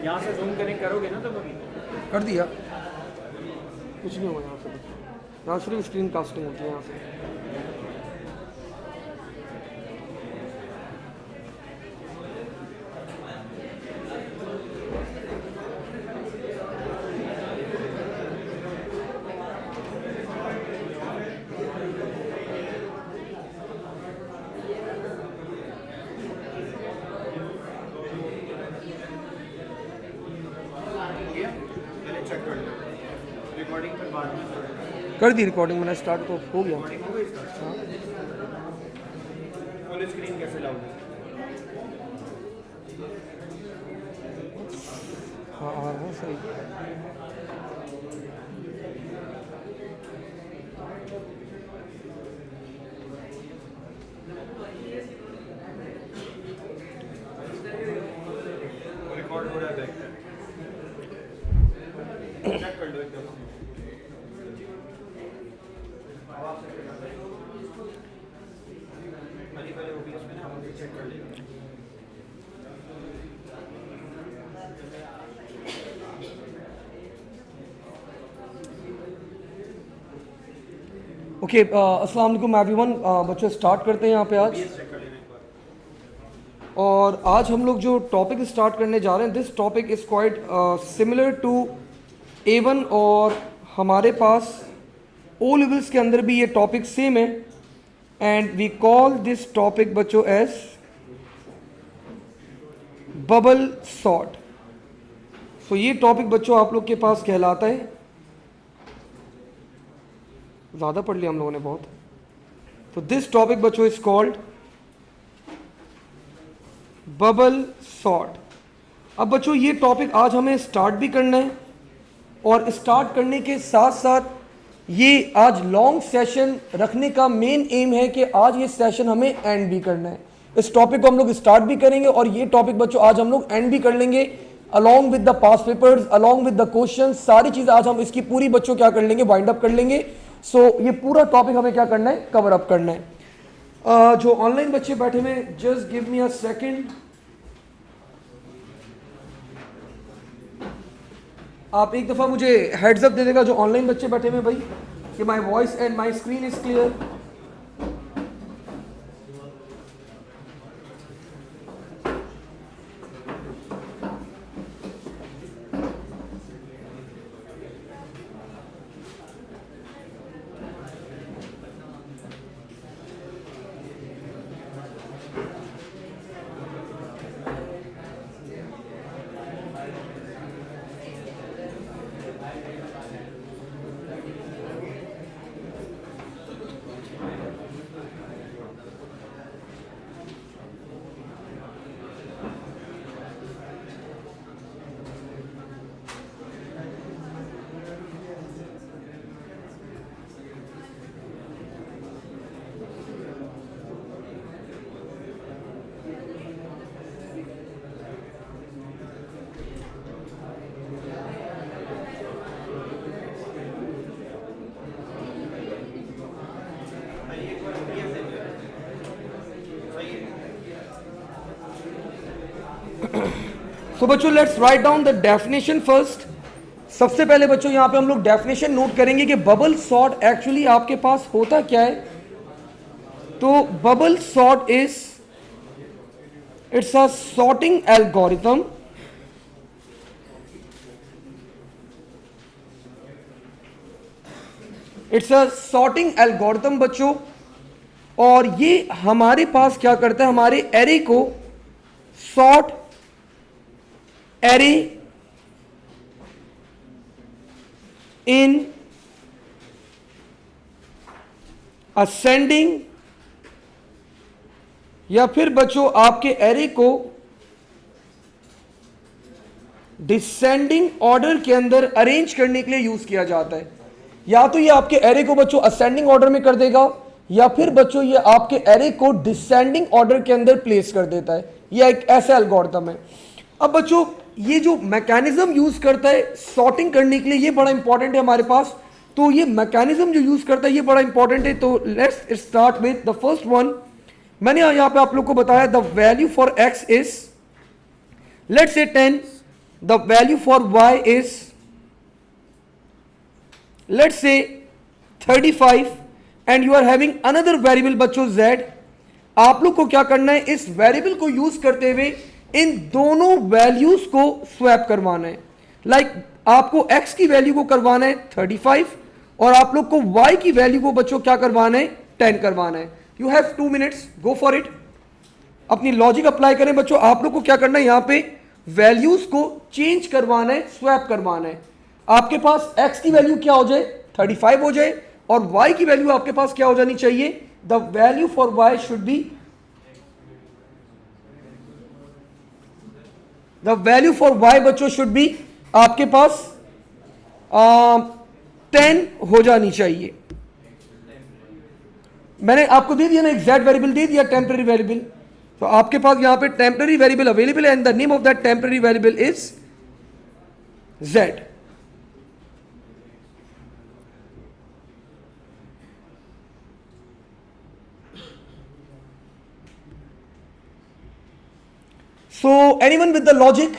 यहाँ से zoom connect करोगे ना तो कभी कर दिया, कुछ नहीं होगा यहाँ से, यहाँ सिर्फ स्क्रीन कास्टिंग होती है यहाँ से। चेक कर लो रिकॉर्डिंग पर बाद में कर दी रिकॉर्डिंग, मैंने स्टार्ट तो हो गया। फुल स्क्रीन कैसे लाओगे? हाँ हाँ हाँ सही। रिकॉर्ड हो रहा है बैक चेक कर लो एकदम। पहले ओबीएस में ना हम चेक कर लेंगे। ओके, अस्सलाम वालेकुम एवरीवन। बच्चों स्टार्ट करते हैं यहाँ पे आज। चेक कर लेना एक बार। और आज हम लोग जो टॉपिक स्टार्ट करने जा रहे हैं, this topic is quite similar to A1 और हमारे पास ओ लेवल्स के अंदर भी ये टॉपिक सेम है। And we call this topic बच्चों एज बबल सॉर्ट। सो ये टॉपिक बच्चों आप लोग के पास कहलाता है, ज़्यादा पढ़ लिया हम लोगों ने बहुत। तो दिस टॉपिक बच्चों इज कॉल्ड बबल सॉर्ट। अब बच्चों ये टॉपिक आज हमें स्टार्ट भी करना है, और स्टार्ट करने के साथ साथ ये आज लॉन्ग सेशन रखने का मेन एम है कि आज ये सेशन हमें एंड भी करना है। इस टॉपिक को हम लोग स्टार्ट भी करेंगे और ये टॉपिक बच्चों आज हम लोग एंड भी कर लेंगे, along with the past papers, along with the question, सारी चीज़ें आज हम इसकी पूरी बच्चों क्या कर लेंगे, वाइंड अप कर लेंगे। सो ये पूरा टॉपिक हमें क्या करना है, कवर अप करना है। जो ऑनलाइन बच्चे बैठे हुए, just give me a second. आप एक दफ़ा मुझे हेड्स अप दे देगा जो ऑनलाइन बच्चे बैठे हुए भाई, कि my voice and my screen is clear. तो बच्चों let's write down the definition first. सबसे पहले बच्चों यहाँ पे हम लोग डेफिनेशन नोट करेंगे कि बबल सॉर्ट एक्चुअली आपके पास होता क्या है। तो bubble sort is it's a sorting algorithm बच्चों, और ये हमारे पास क्या करता है, हमारे एरे को सॉर्ट एरे इन असेंडिंग, या फिर बच्चों आपके एरे को डिसेंडिंग ऑर्डर के अंदर अरेंज करने के लिए यूज किया जाता है। या तो ये आपके एरे को बच्चों असेंडिंग ऑर्डर में कर देगा, या फिर बच्चों ये आपके एरे को डिसेंडिंग ऑर्डर के अंदर प्लेस कर देता है। यह एक ऐसा एल्गोरिथम है। अब बच्चों ये जो मैकेनिज्म यूज करता है सॉर्टिंग करने के लिए, ये बड़ा इंपॉर्टेंट है हमारे पास। तो ये मैकेनिज्म जो यूज करता है ये बड़ा इंपॉर्टेंट है। तो let's start with the first one. मैंने यहां पे आप लोग को बताया the value for x is let's say 10, the value for y is let's say 35 and you are having another variable बच्चों z। आप लोग को क्या करना है, इस वेरिएबल को यूज करते हुए इन दोनों वैल्यूज को स्वैप करवाना है। लाइक आपको x की वैल्यू को करवाना है 35 और आप लोग को y की वैल्यू को बच्चों क्या करवाना है, 10 करवाना है। You have 2 minutes, go for it. अपनी लॉजिक अप्लाई करें बच्चों। आप लोग को क्या करना है, यहां पे वैल्यूज को चेंज करवाना है, स्वैप करवाना है। आपके पास x की वैल्यू क्या हो जाए, 35 हो जाए और y की वैल्यू आपके पास क्या हो जानी चाहिए, the value for y should B, the value for y बच्चों शुड बी आपके पास 10 हो जानी चाहिए। मैंने आपको दे दिया ना, एग्जैक्ट वेरिएबल दे दिया, टेम्पररी वेरिएबल। तो आपके पास यहां पे टेम्पररी वेरिएबल अवेलेबल है and the name of that temporary variable is z। So anyone with the logic,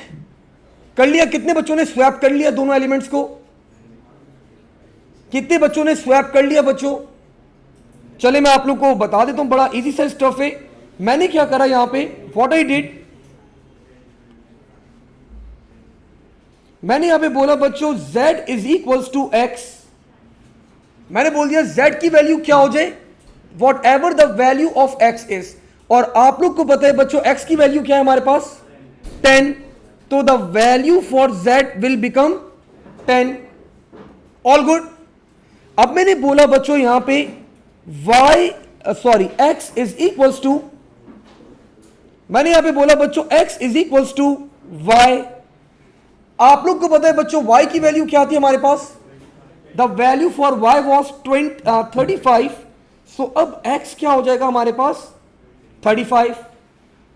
कर लिया? कितने बच्चों ने स्वैप कर लिया दोनों एलिमेंट्स को? कितने बच्चों ने स्वैप कर लिया बच्चों? चले मैं आप लोग को बता देता हूं, बड़ा इजी सा स्टफ है। मैंने क्या करा यहां पे, व्हाट आई डिड, मैंने यहां पे बोला बच्चों z is equals to x। मैंने बोल दिया z की वैल्यू क्या हो जाए, what ever the value of x is. और आप लोग को पता है बच्चों x की वैल्यू क्या है हमारे पास, 10। तो the value for z will become 10। All good. अब मैंने बोला बच्चों यहां पे x इज इक्वल्स टू, मैंने यहां पे बोला बच्चों x is equals to y। आप लोग को पता है बच्चों y की वैल्यू क्या थी हमारे पास, the value for y was 35। So अब x क्या हो जाएगा हमारे पास, 35।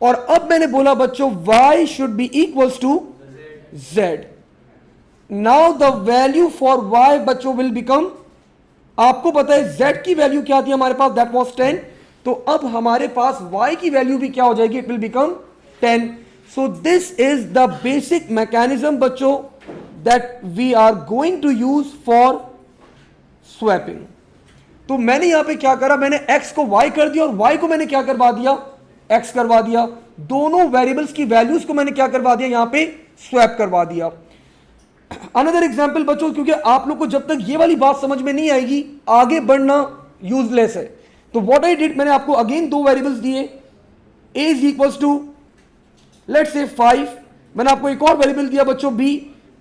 और अब मैंने बोला बच्चों y should be equals to z। Now the value for y बच्चों विल बिकम, आपको पता है z की वैल्यू क्या थी हमारे पास, दैट वाज 10। तो अब हमारे पास y की वैल्यू भी क्या हो जाएगी, it will become 10। So this is the basic mechanism बच्चों that we are going to use for swapping. तो मैंने यहां पे क्या करा, मैंने x को y कर दिया और y को मैंने क्या करवा दिया, x करवा दिया। दोनों वेरिएबल्स की वैल्यूज को मैंने क्या करवा दिया, यहां पे स्वैप करवा दिया। अनदर एग्जांपल बच्चों, क्योंकि आप लोग को जब तक ये वाली बात समझ में नहीं आएगी आगे बढ़ना यूजलेस है। तो व्हाट आई डिड, मैंने आपको अगेन दो वेरिएबल्स दिए, a is equals to let's say 5। मैंने आपको एक और वेरिएबल दिया बच्चों b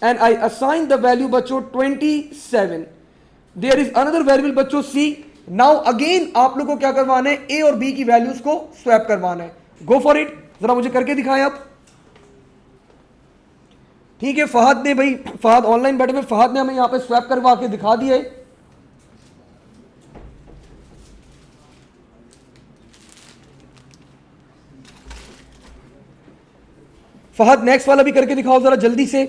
and I assign the value बच्चों 27। देयर इज अनदर वेरिएबल बच्चों c। नाउ अगेन आप लोग को क्या करवाना है, a और b की वैल्यूज को स्वैप करवाना है। गो फॉर इट, जरा मुझे करके दिखाएं आप। ठीक है, फहद ने, भाई फहद ऑनलाइन बैठे हुए, फहद ने हमें यहां पे स्वैप करवा के दिखा दिया है। फहद नेक्स्ट वाला भी करके दिखाओ जरा जल्दी से।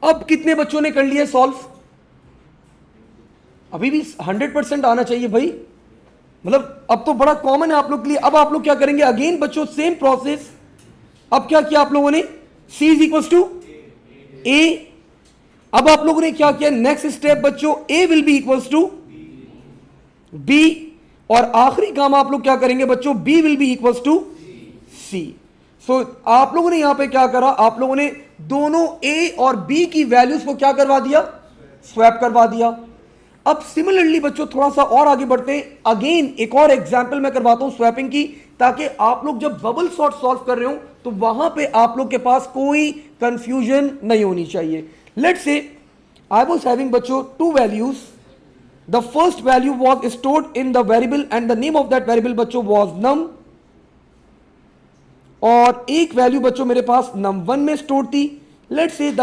अब कितने बच्चों ने कर लिया सॉल्व? अभी भी 100% आना चाहिए भाई, मतलब अब तो बड़ा कॉमन है आप लोग के लिए। अब आप लोग क्या करेंगे, अगेन बच्चों सेम प्रोसेस। अब क्या किया आप लोगों ने, c is equal to a। अब आप लोगों ने क्या किया, नेक्स्ट स्टेप बच्चों a will be equals to b। और आखिरी काम आप लोग क्या करेंगे बच्चों, b will be equals to c। So आप लोगों ने यहां पे क्या करा, आप लोगों ने दोनों a और b की वैल्यूज को क्या करवा दिया, स्वैप करवा दिया। अब सिमिलरली बच्चों थोड़ा सा और आगे बढ़ते हैं। अगेन एक और एग्जांपल मैं करवाता हूं स्वैपिंग की, ताकि आप लोग जब बबल सॉर्ट सॉल्व कर रहे हो तो वहां पे आप लोग के पास कोई कंफ्यूजन नहीं होनी चाहिए। Let's say I was having बच्चों two values. The first value was stored in the variable and the name of that variable बच्चों वाज num। और एक वैल्यू बच्चों मेरे पास num1 में स्टोर थी। लेट्स से द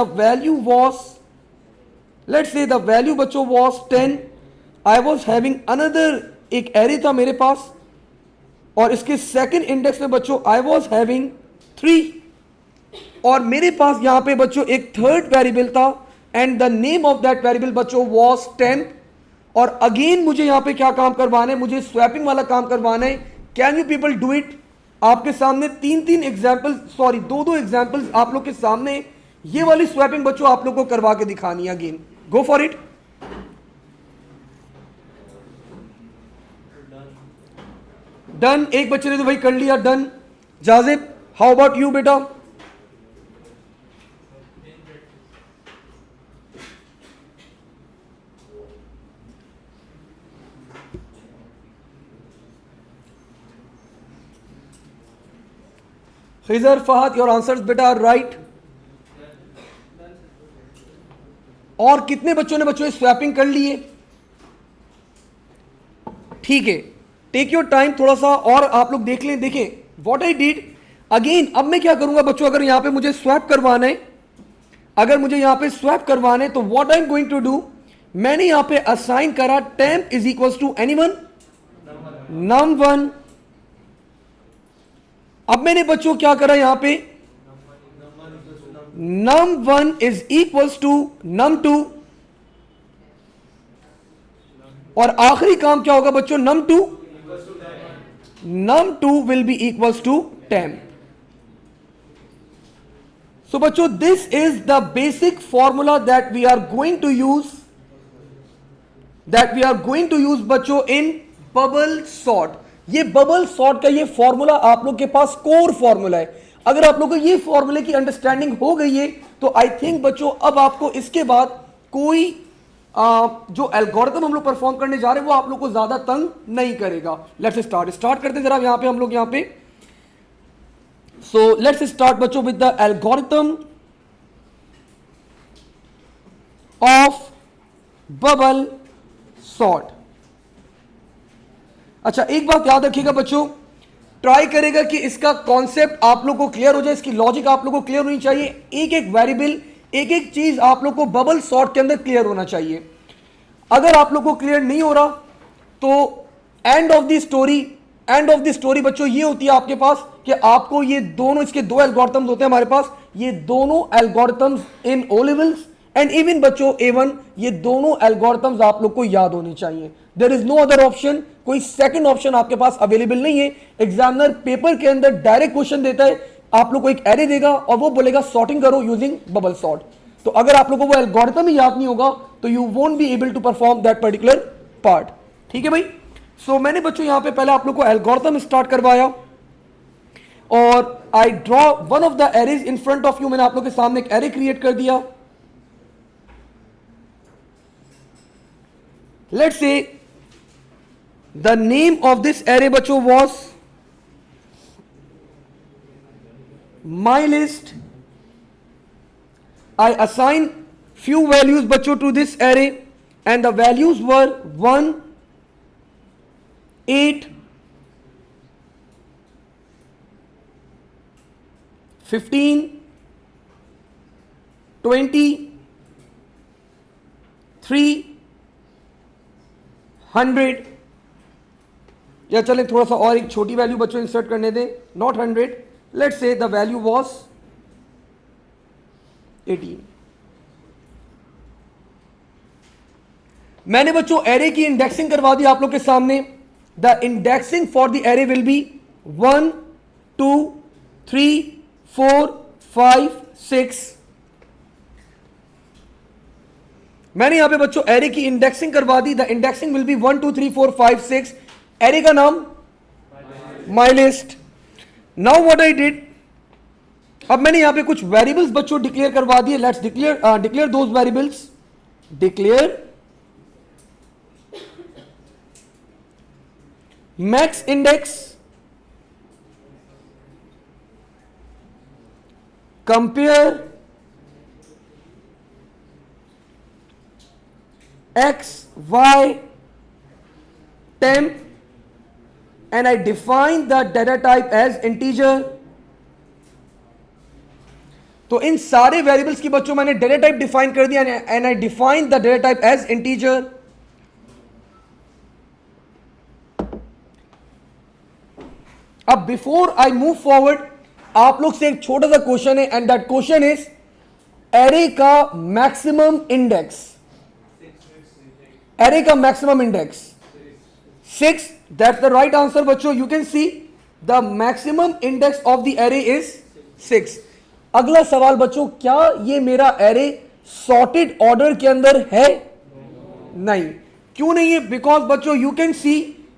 वैल्यू बच्चों was 10। I was having another, एक एरे था मेरे पास और इसके सेकंड इंडेक्स में बच्चों आई वाज हैविंग 3। और मेरे पास यहां पे बच्चों एक थर्ड वेरिएबल था and the name of that variable बच्चों वाज 10। और अगेन मुझे यहां पे क्या काम करवाना है, मुझे स्वैपिंग वाला काम करवाना है। Can you people do it? आपके सामने तीन एग्जाम्पल, सॉरी दो एग्जाम्पल्स आप लोग के सामने, ये वाली स्वैपिंग बच्चों आप लोग को करवा के दिखानी है। Again go for it. Done, एक बच्चे ने तो भाई कर लिया, done. Jazib, how about you बेटा? खिजर, फहद, योर आंसर्स बेटा आर राइट। और कितने बच्चों ने बच्चों स्वैपिंग कर लिए? ठीक है, टेक योर टाइम थोड़ा सा और आप लोग देख लें। देखें व्हाट आई डिड अगेन। अब मैं क्या करूंगा बच्चों, अगर यहां पे मुझे स्वैप करवाना है, अगर मुझे यहां पे स्वैप करवाना है तो what I am going to do, मैंने यहां पे असाइन करा temp is equals to anyone num1। अब मैंने बच्चों क्या करा, यहां पे num1 is equals to num2, और आखिरी काम क्या होगा बच्चों, num2 will be equals to temp। So बच्चों this is the basic formula that we are going to use, बच्चों in bubble sort। ये बबल सॉर्ट का ये फॉर्मूला आप लोग के पास कोर फॉर्मूला है। अगर आप लोग को ये फॉर्मूले की अंडरस्टैंडिंग हो गई है तो आई थिंक बच्चों अब आपको इसके बाद कोई जो एल्गोरिथम हम लोग परफॉर्म करने जा रहे हैं वो आप लोग को ज्यादा तंग नहीं करेगा। लेट्स स्टार्ट करते जरा यहां पे हम लोग यहां पे। सो लेट्स स्टार्ट बच्चों with the algorithm of bubble sort. अच्छा एक बात याद रखिएगा बच्चों, ट्राई करेगा कि इसका कॉन्सेप्ट आप लोग को क्लियर हो जाए, इसकी लॉजिक आप लोग को क्लियर होनी चाहिए। एक एक वेरिएबल, एक एक चीज आप लोग को बबल सॉर्ट के अंदर क्लियर होना चाहिए। अगर आप लोग को क्लियर नहीं हो रहा तो एंड ऑफ द स्टोरी बच्चों ये होती है आपके पास कि आपको ये दोनों, इसके दो एल्गोरिथम्स होते हैं हमारे पास, ये दोनों algorithms in O levels and even बच्चों A1, ये दोनों एल्गोरिथम्स आप लोग को याद होने चाहिए। There is no other option, कोई सेकंड ऑप्शन आपके पास अवेलेबल नहीं है। एग्जामिनर पेपर के अंदर डायरेक्ट क्वेश्चन देता है, आप लोग को एक एरे देगा और वो बोलेगा सॉर्टिंग करो यूजिंग बबल सॉर्ट। तो अगर आप लोग को वो एल्गोरिथम ही याद नहीं होगा तो you won't be able to perform that particular part. ठीक है भाई। सो मैंने बच्चों यहां पे पहले आप लोग को एल्गोरिथम स्टार्ट करवाया और I draw one of the arrays in front of you. मैंने आप लोग के सामने एक एरे क्रिएट कर दिया। Let's say the name of this array बच्चों was my list. I assign few values बच्चों to this array and the values were 1, 8, 15, 20, 3, 100, या चलें थोड़ा सा और एक छोटी वैल्यू बच्चों इंसर्ट करने दें, not 100, let's say the value was 18। मैंने बच्चों एरे की इंडेक्सिंग करवा दी आप लोग के सामने। The indexing for the array will be 1, 2, 3, 4, 5, 6। मैंने यहां पे बच्चों एरे की इंडेक्सिंग करवा दी। The indexing will be 1, 2, 3, 4, 5, 6। Array का नाम my list. Now what I did, अब मैंने यहां पे कुछ वेरिएबल्स बच्चों डिक्लेयर करवा दिए। Let's declare those variables. Declare max index, compare x, y, temp, and I define the data type as integer। तो इन सारे वेरिएबल्स की बच्चों मैंने डेटा टाइप डिफाइन कर दिया and I define the data type as integer. अब before I move forward आप लोग से एक छोटा सा क्वेश्चन है and that question is array का मैक्सिमम इंडेक्स। एरे का maximum index 6, that's the right answer बच्चों. You can see the maximum index of the array is 6. अगला सवाल बच्चों, क्या ये मेरा एरे सॉर्टेड ऑर्डर के अंदर है? नहीं. क्यों नहीं है? बिकॉज बच्चों यू कैन सी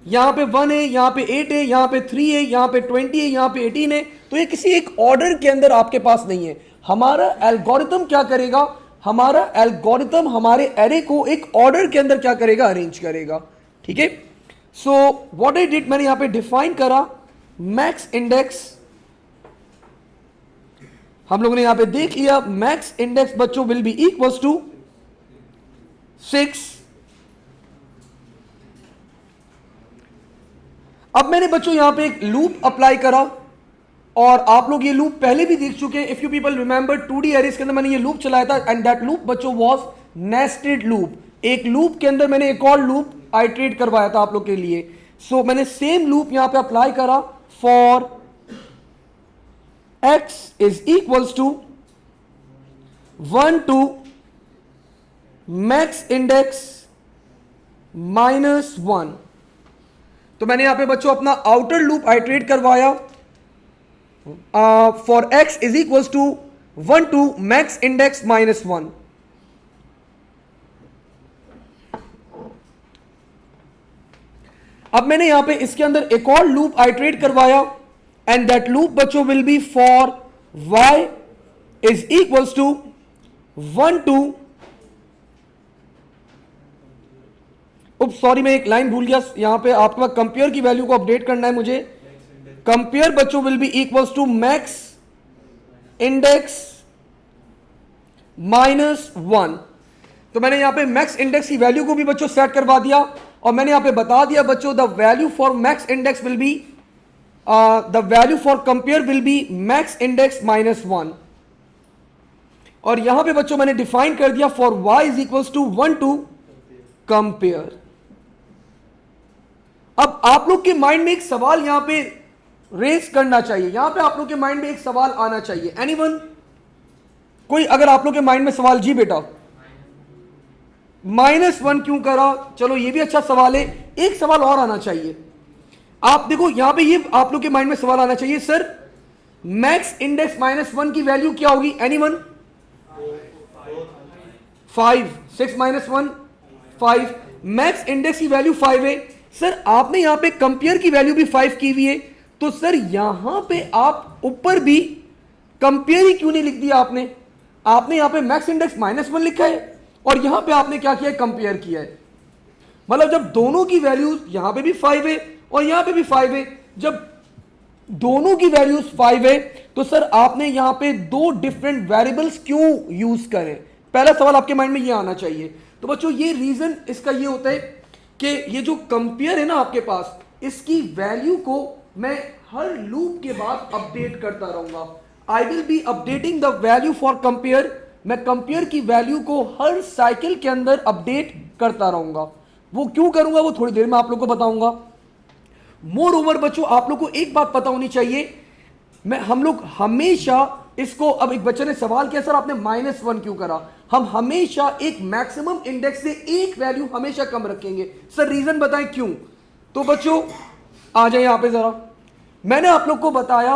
यहां पे 1 है, यहां पे 8 है, यहां पे 3 है, यहां पे 20 है, यहां पे 18 है. तो ये किसी एक ऑर्डर के अंदर आपके पास नहीं है. हमारा एल्गोरिथम क्या करेगा? हमारा एल्गोरिथम हमारे एरे को एक ऑर्डर के अंदर क्या करेगा? अरेंज करेगा. ठीक है. सो व्हाट आई डिड, मैंने यहां पे डिफाइन करा मैक्स इंडेक्स. हम लोगों ने यहां पे देख लिया मैक्स इंडेक्स बच्चों विल बी इक्वल्स टू 6. अब मैंने बच्चों यहां पे एक लूप अप्लाई करा और आप लोग ये लूप पहले भी देख चुके हैं. If you people remember 2D arrays के अंदर मैंने ये लूप चलाया था एंड दैट लूप बच्चों वाज नेस्टेड लूप. एक लूप के अंदर मैंने एक और लूप आइट्रेट करवाया था आप लोग के लिए. सो मैंने सेम लूप यहां पे अप्लाई करा for x is equals to 1 to max index -1. तो मैंने यहां पे बच्चों अपना आउटर लूप आइट्रेट करवाया for x is equals to 1 to max index -1. अब मैंने यहां पे इसके अंदर एक और लूप आइट्रेट करवाया एंड दैट लूप बच्चों will be for y is equals to 1 to sorry मैं एक लाइन भूल गया. यहां पे आपके पास कंपेयर की वैल्यू को अपडेट करना है मुझे. कंपेयर बच्चों will be equals to max index -1. तो मैंने यहां पे मैक्स इंडेक्स की वैल्यू को भी बच्चों सेट करवा दिया और मैंने यहां पे बता दिया बच्चों the value for max index will be the value for compare will be max index -1. और यहां पे बच्चों मैंने डिफाइन कर दिया for y is equals to 1 to compare. अब आप लोग के माइंड में एक सवाल यहां पे रेज करना चाहिए. यहां पे आप लोग के माइंड में एक सवाल आना चाहिए. एनीवन? कोई अगर आप लोग के माइंड में सवाल, जी बेटा -1 क्यों करा? चलो ये भी अच्छा सवाल है. एक सवाल और आना चाहिए. आप देखो यहां पे ये आप लोग के माइंड में सवाल आना चाहिए, सर मैक्स इंडेक्स -1 की वैल्यू क्या होगी? एनीवन? 5. 6 -1 5. मैक्स इंडेक्स की वैल्यू 5 है. सर आपने यहां पे कंपेयर की वैल्यू भी 5 की हुई है. तो सर यहां पे आप ऊपर भी कंपेयर ही क्यों नहीं लिख दिया आपने? आपने यहां पे मैक्स इंडेक्स -1 लिखा है और यहां पे आपने क्या किया है? कंपेयर किया है. मतलब जब दोनों की वैल्यूज यहां पे भी 5 है और यहां पे भी 5 है, जब दोनों की वैल्यूज 5 है तो सर आपने यहां पे दो डिफरेंट वेरिएबल्स क्यों यूज करे? पहला सवाल आपके माइंड में ये आना चाहिए. तो बच्चों ये रीजन इसका ये होता है कि ये जो कंपेयर है ना आपके पास, इसकी वैल्यू को मैं हर लूप के बाद अपडेट करता रहूंगा. आई will B updating the value for compare. मैं कंपेयर की वैल्यू को हर साइकिल के अंदर अपडेट करता रहूंगा. वो क्यों करूंगा वो थोड़ी देर में आप लोग को बताऊंगा. मोर ओवर बच्चों आप लोग को एक बात पता होनी चाहिए, हम लोग हमेशा इसको, अब एक बच्चे ने सवाल किया सर आपने -1 क्यों करा? हम हमेशा एक मैक्सिमम इंडेक्स से एक वैल्यू हमेशा कम रखेंगे. सर रीजन बताएं क्यों? तो बच्चों आ जाए यहां पे जरा. मैंने आप लोग को बताया,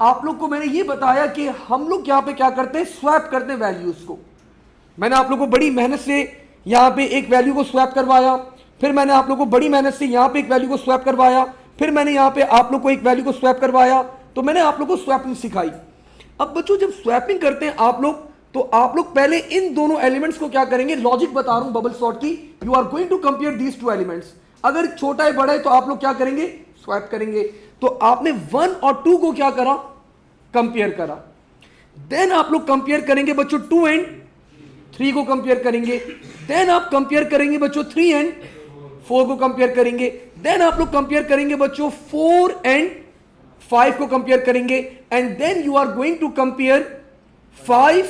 आप लोग को मैंने ये बताया कि हम लोग यहां पे क्या करते हैं? स्वैप करते हैं वैल्यूज को. मैंने आप लोग को बड़ी मेहनत से यहां पे एक वैल्यू को स्वैप करवाया, फिर मैंने आप लोग को बड़ी मेहनत से यहां पे एक वैल्यू को स्वैप करवाया, फिर मैंने यहां पे आप लोग को एक वैल्यू को स्वैप करवाया. तो मैंने आप लोग को स्वैपिंग सिखाई. अब बच्चों जब स्वैपिंग करते हैं आप लोग, तो आप लोग पहले इन दोनों एलिमेंट्स को क्या करेंगे? लॉजिक बता रहा हूं बबल सॉर्ट की. You are going to compare these two elements. अगर छोटा है बड़ा है तो आप लोग क्या करेंगे? स्वैप करेंगे. तो आपने 1 और 2 को क्या करा? कंपेयर करा. देन आप लोग कंपेयर करेंगे बच्चों 2 एंड 3 को कंपेयर करेंगे. देन आप कंपेयर करेंगे बच्चों 3 एंड 4 को कंपेयर करेंगे. देन आप लोग कंपेयर करेंगे बच्चों 4 एंड 5 को कंपेयर करेंगे. And then you are going to compare 5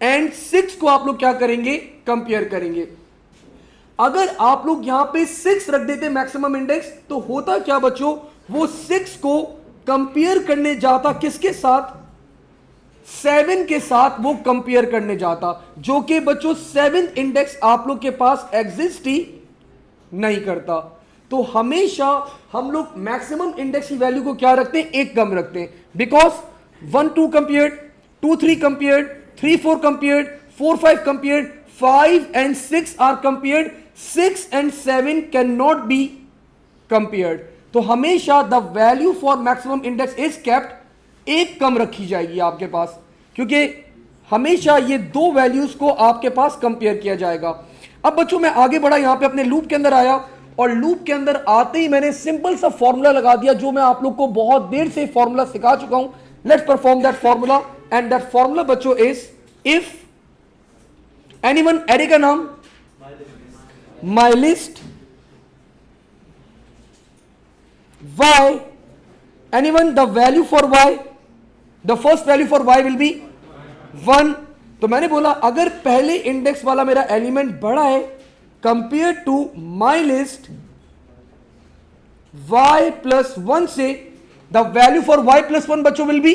and 6 को आप लोग क्या करेंगे? कंपेयर करेंगे. अगर आप लोग यहां पे 6 रख देते मैक्सिमम इंडेक्स तो होता क्या बच्चों? वो 6 को कंपेयर करने जाता किसके साथ? 7 के साथ वो कंपेयर करने जाता, जो कि बच्चों 7th इंडेक्स आप लोग के पास एग्जिस्ट ही नहीं करता। तो हमेशा हम लोग मैक्सिमम इंडेक्स की वैल्यू को क्या रखते हैं, एक कम रखते हैं, because 1 2 compared, 2 3 compared, 3 4 compared, 4 5 compared, 5 and 6 are compared, 6 and 7 cannot be compared। तो हमेशा the value for maximum index is kept, एक कम रखी जाएगी आपके पास, क्योंकि हमेशा ये दो वैल्यूज को आपके पास कंपेयर किया जाएगा। अब बच्चों मैं आगे बढ़ा, यहां पे अपने लूप के अंदर आया, और लूप के अंदर आते ही मैंने सिंपल सा फॉर्मूला लगा दिया, जो मैं आप लोग को बहुत देर से फॉर्मूला सिखा चुका हूं। Let's perform that formula, and that formula बच्चों इज, इफ एनीवन, एरे का नाम my list y, anyone, the value for y, the first value for y will be 1। तो मैंने बोला अगर पहले इंडेक्स वाला मेरा एलिमेंट बड़ा है compare to my list y plus 1 से, the value for y plus 1 बच्चों विल बी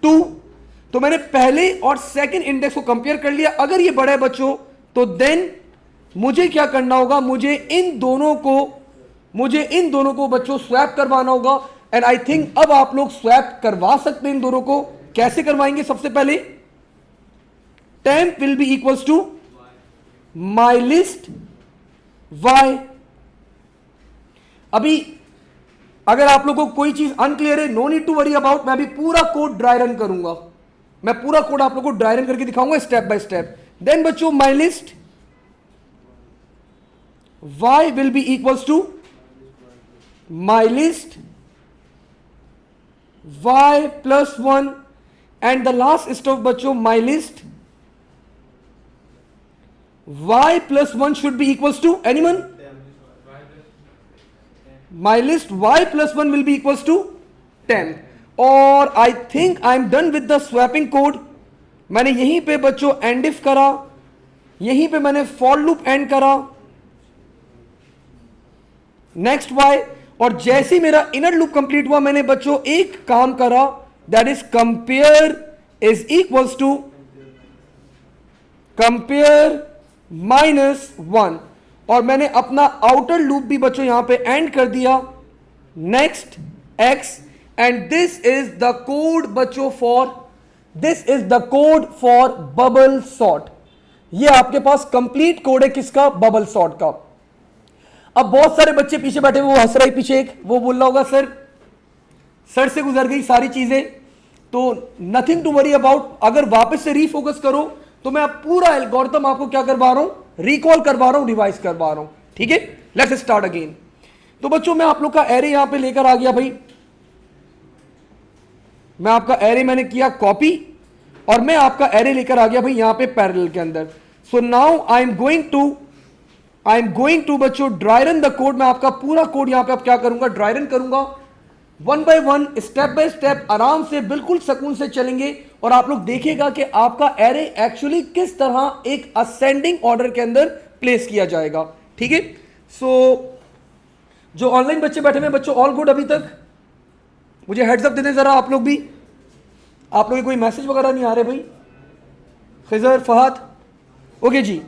2। तो मैंने पहले और सेकंड इंडेक्स को कंपेयर कर लिया, अगर ये बड़ा है बच्चों तो देन मुझे क्या करना होगा, मुझे इन दोनों को बच्चों स्वैप करवाना होगा। एंड आई थिंक अब आप लोग स्वैप करवा सकते हैं इन दोनों को। कैसे करवाएंगे, सबसे पहले temp will be equals to my list y। अभी अगर आप लोगों को कोई चीज अनक्लियर है, no need to worry about, मैं अभी पूरा कोड ड्राई रन करूंगा, मैं पूरा कोड आप लोगों को ड्राई रन करके दिखाऊंगा स्टेप बाय स्टेप। देन बच्चों my list y will be equals to my list y plus 1, and the last stuff बच्चों my list y plus 1 should be equals to anyone, my list y plus 1 will be equals to 10। और I think I am done with the swapping code। मैंने यहीं पे बच्चों and if करा, यहीं पे मैंने फॉर लूप एंड करा, नेक्स्ट y, और जैसे ही मेरा इनर लूप कंप्लीट हुआ मैंने बच्चों एक काम करा, that is compare is equals to compare -1, और मैंने अपना आउटर लूप भी बच्चों यहां पे एंड कर दिया, next x, and this is the code बच्चों for, this is the code for bubble sort. ये आपके पास कंप्लीट कोड है किसका, बबल सॉर्ट का। अब बहुत सारे बच्चे पीछे बैठे हुए, वो हंस रहा है पीछे एक, वो बोल रहा होगा सर से गुजर गई सारी चीजें, तो नथिंग टू वरी अबाउट। अगर वापस से रीफोकस करो तो मैं पूरा एल्गोरिथम आपको क्या करवा रहा हूं, रिकॉल करवा रहा हूं, रिवाइज करवा रहा हूं, ठीक है। Let's start again. तो बच्चों मैं आप लोग का एरे यहां पे लेकर आ गया भाई, मैं आपका एरे मैंने किया कॉपी, और मैं आपका एरे लेकर आ गया भाई यहां पे पैरेलल के अंदर। So now I am going to बच्चों ड्राई रन द कोड। मैं आपका पूरा कोड यहां पे अब क्या करूंगा, ड्राई रन करूंगा, 1 बाय 1 स्टेप बाय स्टेप आराम से बिल्कुल सुकून से चलेंगे, और आप लोग देखिएगा कि आपका एरे एक्चुअली किस तरह एक असेंडिंग ऑर्डर के अंदर प्लेस किया जाएगा, ठीक है। सो जो ऑनलाइन बच्चे बैठे हुए बच्चों, ऑल गुड अभी तक, मुझे हेड्स अप दे दें जरा आप लोग भी, आप लोग कोई मैसेज वगैरह नहीं आ रहे भाई, खिजर फहद, ओके जी,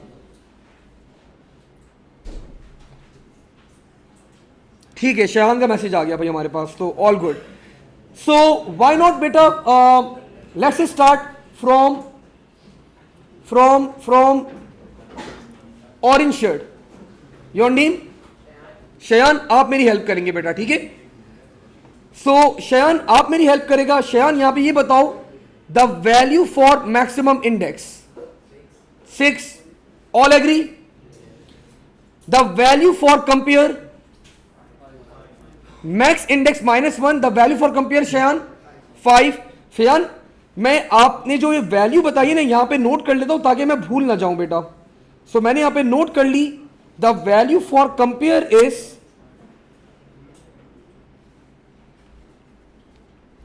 ठीक है, शहान का मैसेज आ गया भाई हमारे पास, तो all good. So why not बेटा, let's start from orange shirt, your name Shayan, आप मेरी हेल्प करेंगे बेटा, ठीक है। सो शयान आप मेरी हेल्प करेगा। शयान यहां पे ये बताओ, the value for maximum index 6, all agree. The value for compare max index -1, the value for compare Shayan 5। Shayan मैं आपने जो ये वैल्यू बताई है ना यहां पे नोट कर लेता हूं ताकि मैं भूल ना जाऊं बेटा। सो मैंने यहां पे नोट कर ली, the value for compare is,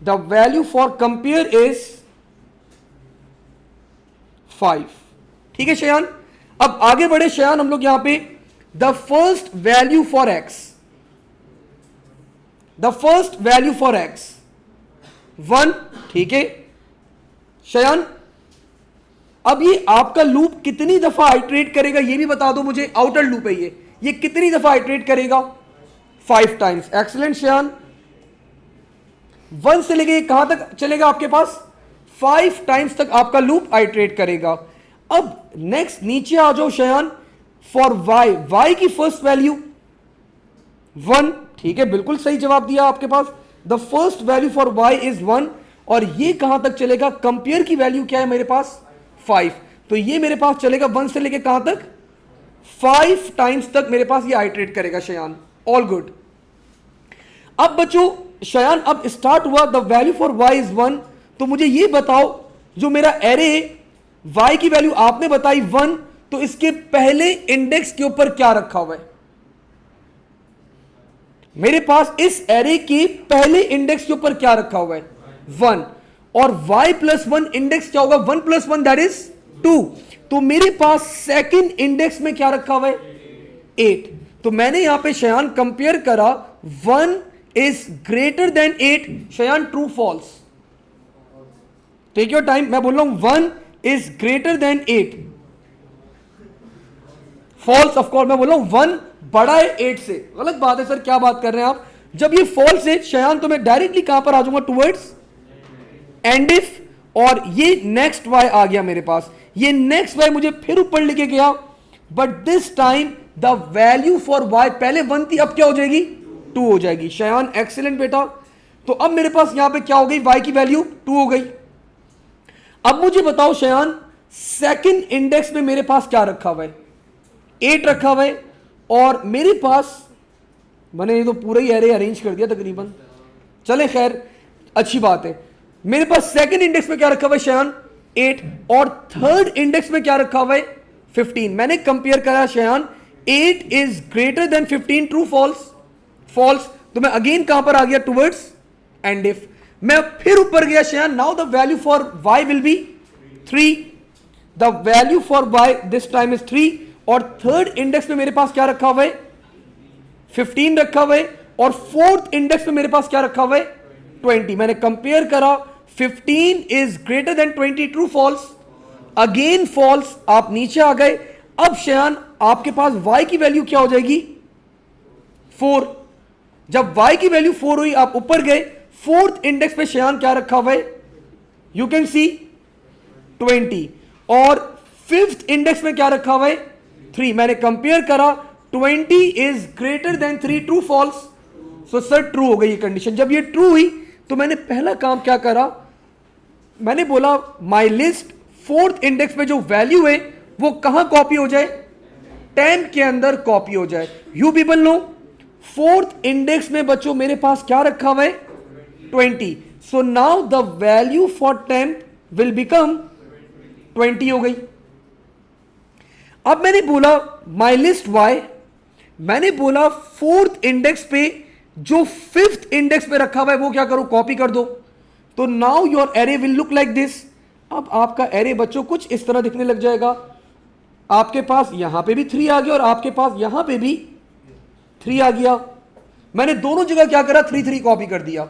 the value for compare is 5, ठीक है शयान। अब आगे बढ़े शयान हम लोग यहां पे, the first value for x, the first value for x 1, ठीक है शयान, अब ये आपका लूप कितनी दफा आइट्रेट करेगा ये भी बता दो मुझे। आउटर लूप है ये कितनी दफा आइट्रेट करेगा? 5 टाइम्स। एक्सीलेंट शयान। 1 से लेके कहां तक चलेगा आपके पास? 5 टाइम्स तक आपका लूप आइट्रेट करेगा। अब नेक्स्ट नीचे आ जाओ शयान। फॉर y की फर्स्ट वैल्यू 1, ठीक है, बिल्कुल सही जवाब दिया आपके पास। The first value for y is 1। और ये कहां तक चलेगा? कंपेयर की वैल्यू क्या है मेरे पास? 5। तो ये मेरे पास चलेगा 1 से लेके कहां तक? 5 टाइम्स तक मेरे पास ये आइट्रेट करेगा शयान। All good. अब बच्चों शयान अब स्टार्ट हुआ, the value for y is 1। तो मुझे ये बताओ, जो मेरा एरे y की वैल्यू आपने बताई 1, तो इसके पहले इंडेक्स के ऊपर क्या रखा हुआ है? मेरे पास इस एरे के पहले इंडेक्स के ऊपर क्या रखा हुआ है? 1। और y प्लस 1 इंडेक्स क्या होगा? 1 प्लस 1 दैट इज 2। तो मेरे पास सेकंड इंडेक्स में क्या रखा हुआ है? 8। तो मैंने यहां पे शयान कंपेयर करा, 1 is greater than 8। Shayan true false? Take your time, मैं बोल रहा हूं 1 is greater than 8। False of course. मैं बोल रहा हूं 1 बड़ा है 8 से। गलत बात है सर, क्या बात कर रहे हैं आप? जब ये फॉल्स है शयान तो मैं डायरेक्टली कहां पर आ जाऊंगा? Towards end if. और ये नेक्स्ट y आ गया मेरे पास। ये नेक्स्ट y मुझे फिर ऊपर लेके गया, but this time the value for y पहले 1 थी, अब क्या हो जाएगी? 2 हो जाएगी। शयान एक्सीलेंट बेटा। तो अब मेरे पास यहां पे क्या हो गई? y की वैल्यू 2 हो गई। अब मुझे बताओ शयान, सेकंड इंडेक्स में मेरे पास क्या रखा हुआ है? 8 रखा हुआ है। और मेरे पास, मैंने ये तो पूरा ही एरे अरेंज कर दिया तकरीबन, चले खैर अच्छी बात है। मेरे पास सेकंड इंडेक्स में क्या रखा हुआ है शयान? 8। और थर्ड इंडेक्स में क्या रखा हुआ है? 15। मैंने कंपेयर करा Shayan, 8 is greater than 15। True false? False. तो मैं अगेन कहां पर आ गया? Towards end if. मैं फिर ऊपर गया Shayan, now the value for y will be 3। The value for y this time is 3। और थर्ड इंडेक्स में मेरे पास क्या रखा हुआ है? 15 रखा हुआ है। और फोर्थ इंडेक्स में मेरे पास क्या रखा हुआ है? 20। मैंने कंपेयर करा, 15 is greater than 20। True false? Again false. आप नीचे आ गए। अब शयान आपके पास y की वैल्यू क्या हो जाएगी? 4। जब y की वैल्यू 4 हुई, आप ऊपर गए। फोर्थ इंडेक्स पे शयान क्या रखा हुआ है? यू कैन सी 20। और फिफ्थ इंडेक्स में क्या रखा हुआ है? 3। मैंने कंपेयर करा, 20 is greater than 3। True false? So sir true हो गई ये कंडीशन। जब ये ट्रू हुई तो मैंने पहला काम क्या करा, मैंने बोला माई लिस्ट फोर्थ इंडेक्स में जो वैल्यू है वो कहां कॉपी हो जाए? टेम्प के अंदर कॉपी हो जाए। You people know fourth index में बच्चों मेरे पास क्या रखा हुआ है? 20। So now the value for temp will become 20 हो गई। अब मैंने बोला माई लिस्ट वाई, मैंने बोला फोर्थ इंडेक्स पे जो फिफ्थ इंडेक्स पे रखा हुआ है वो क्या करो? कॉपी कर दो। तो now your array will look like this. अब आपका एरे बच्चों कुछ इस तरह दिखने लग जाएगा। आपके पास यहां पे भी 3 आ गया और आपके पास यहां पे भी 3 आ गया। मैंने दोनों जगह क्या करा? 3 3 कॉपी कर दिया।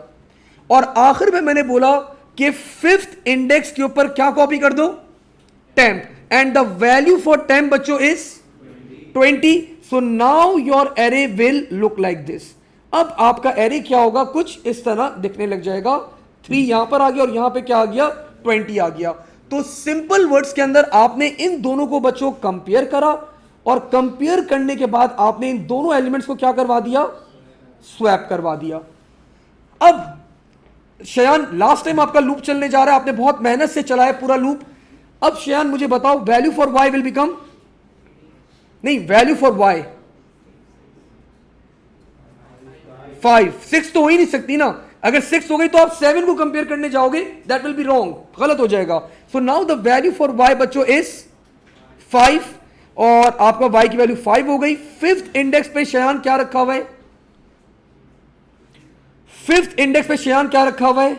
और आखिर में मैंने बोला कि फिफ्थ इंडेक्स के ऊपर क्या कॉपी कर दो? Temp. And the value for temp बच्चों is 20। So now your array will look like this. अब आपका एरे क्या होगा? कुछ इस तरह दिखने लग जाएगा। 3 यहां पर आ गया और यहां पे क्या आ गया? 20 आ गया। तो सिंपल वर्ड्स के अंदर आपने इन दोनों को बच्चों कंपेयर करा और कंपेयर करने के बाद आपने इन दोनों एलिमेंट्स को क्या करवा दिया? स्वैप करवा दिया। अब शयान लास्ट टाइम आपका लूप चलने जा रहा है, आपने बहुत मेहनत से चलाया पूरा लूप। अब शयान मुझे बताओ value for y will become, नहीं वैल्यू फॉर y 5। 6 तो हो ही नहीं सकती ना। अगर 6 हो गई तो आप 7 को कंपेयर करने जाओगे, दैट विल बी रॉन्ग, गलत हो जाएगा। So now the value for y बच्चों इज 5 और आपका y की वैल्यू 5 हो गई। फिफ्थ इंडेक्स पे शयान क्या रखा हुआ है? फिफ्थ इंडेक्स पे शयान क्या रखा हुआ है?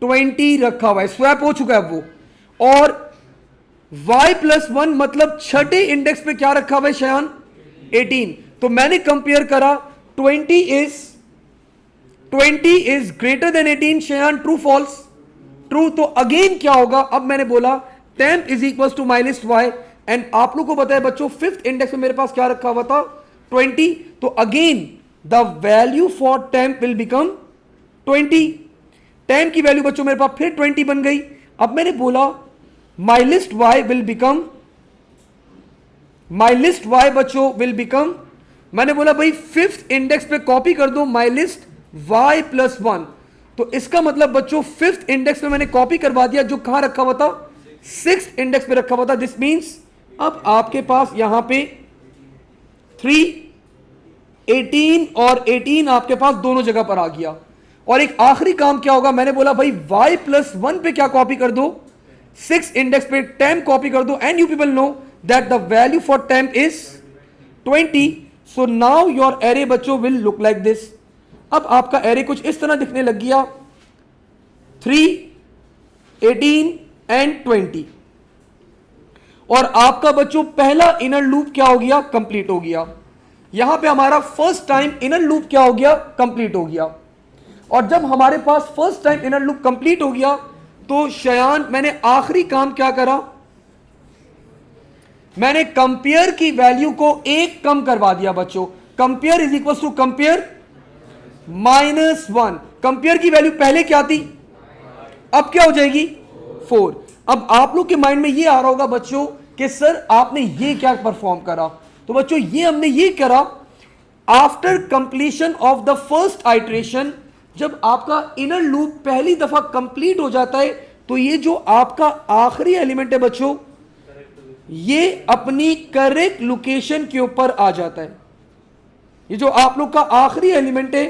20 रखा हुआ है। स्वैप हो चुका है वो। और y प्लस 1 मतलब छठे इंडेक्स पे क्या रखा हुआ है शयान? 18। तो मैंने कंपेयर करा, 20 is greater than 18। Shayan true false? True. तो अगेन क्या होगा, अब मैंने बोला temp is equal to my list y, and आप लोग को पता है बच्चों फिफ्थ इंडेक्स में मेरे पास क्या रखा हुआ था 20, तो again the value for temp will become 20। temp की वैल्यू बच्चों मेरे पास फिर 20 बन गई। अब मैंने बोला my list y will become, my list y बच्चों विल बिकम, मैंने बोला भाई फिफ्थ इंडेक्स पे कॉपी कर दो माई लिस्ट वाई प्लस 1, तो इसका मतलब बच्चों फिफ्थ इंडेक्स पे मैंने कॉपी करवा दिया, जो कहां रखा हुआ था सिक्स्थ इंडेक्स पे रखा हुआ था। दिस मींस अब आपके पास यहां पे 3, 18 और 18 आपके पास दोनों जगह पर आ गया। और एक आखिरी काम क्या होगा, मैंने बोला भाई y प्लस 1 पे क्या कॉपी कर दो, 6 इंडेक्स पे temp कॉपी कर दो, and you people know that the value for temp is 20। So now your array बच्चों विल लुक लाइक दिस। अब आपका एरे कुछ इस तरह दिखने लग गया, 3, 18 एंड 20, और आपका बच्चों पहला इनर लूप क्या हो गया, कंप्लीट हो गया। यहां पे हमारा फर्स्ट टाइम इनर लूप क्या हो गया, कंप्लीट हो गया। और जब हमारे पास first time inner loop complete हो गया, तो शयान मैंने आखिरी काम क्या करा, मैंने कंपेयर की वैल्यू को एक कम करवा दिया बच्चों। Compare is equal to compare -1। Compare की वैल्यू पहले क्या थी, अब क्या हो जाएगी 4। अब आप लोग के माइंड में ये आ रहा होगा बच्चों कि सर आपने ये क्या परफॉर्म करा, तो बच्चों ये हमने ये करा after completion of the first iteration. जब आपका इनर लूप पहली दफा कंप्लीट हो जाता है, तो ये जो आपका आखिरी एलिमेंट है बच्चों, ये अपनी करेक्ट लोकेशन के ऊपर आ जाता है। ये जो आप लोग का आखिरी एलिमेंट है,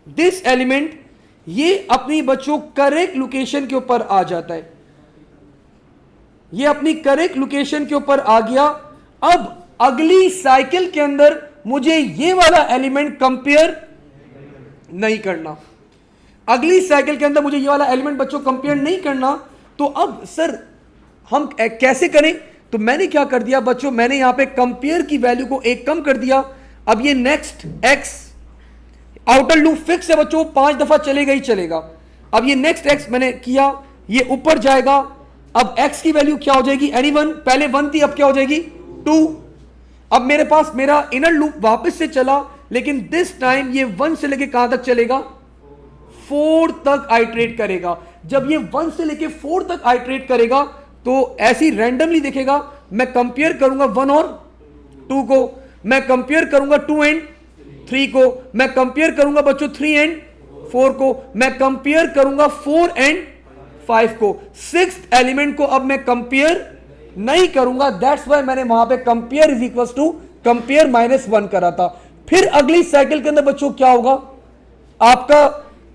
दिस एलिमेंट, ये अपनी बच्चों करेक्ट लोकेशन के ऊपर आ जाता है। ये अपनी करेक्ट लोकेशन के ऊपर आ गया। अब अगली साइकिल के अंदर मुझे ये वाला एलिमेंट कंपेयर नहीं करना। अगली साइकिल के अंदर मुझे ये वाला एलिमेंट बच्चों कंपेयर नहीं करना। तो अब सर हम कैसे करें, तो मैंने क्या कर दिया बच्चों, मैंने यहां पे कंपेयर की वैल्यू को एक कम कर दिया। अब ये next x outer loop fix है बच्चों, 5 दफा चलेगा ही चलेगा। अब ये नेक्स्ट एक्स मैंने किया, ये ऊपर जाएगा। अब एक्स की वैल्यू क्या हो जाएगी, एनीवन, पहले 1 थी, अब क्या हो जाएगी 2। अब मेरे पास मेरा इनर लूप वापस से चला, लेकिन दिस टाइम ये 1 से लेके कहां तक चलेगा, 4 तक आइट्रेट करेगा। जब ये 1 से लेके 4 तक आइट्रेट करेगा, तो ऐसी रैंडमली देखेगा। मैं कंपेयर करूंगा 1 और 2 को, मैं कंपेयर करूंगा 2 एंड 3 को, मैं कंपेयर करूंगा बच्चों 3 एंड 4 को, मैं कंपेयर करूंगा 4 एंड 5 को। सिक्स्थ एलिमेंट को अब मैं कंपेयर नहीं करूंगा। दैट्स वाई मैंने वहां पे compare is equal to compare -1 करा था। फिर अगली साइकिल के अंदर बच्चों क्या होगा, आपका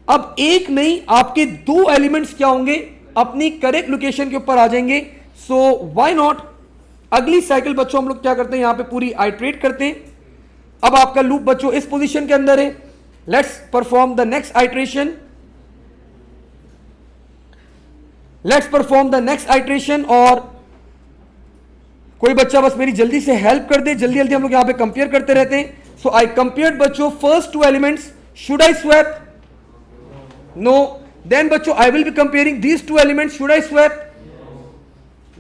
अब एक नहीं, आपके 2 एलिमेंट्स क्या होंगे, अपनी करेक्ट लोकेशन के ऊपर आ जाएंगे। सो व्हाई नॉट, अगली साइकिल बच्चों हम लोग क्या करते हैं, यहां पे पूरी आइट्रेट करते हैं। अब आपका लूप बच्चों इस पोजीशन के अंदर है। Let's perform the next iteration, let's perform the next iteration. और कोई बच्चा बस मेरी जल्दी से हेल्प कर दे, जल्दी जल्दी हम लोग यहां पे कंपेयर करते रहते हैं। सो आई कंपेयर्ड बच्चों first 2 elements, should I swap, no. Then बच्चों I will be comparing these 2 elements, should I swap,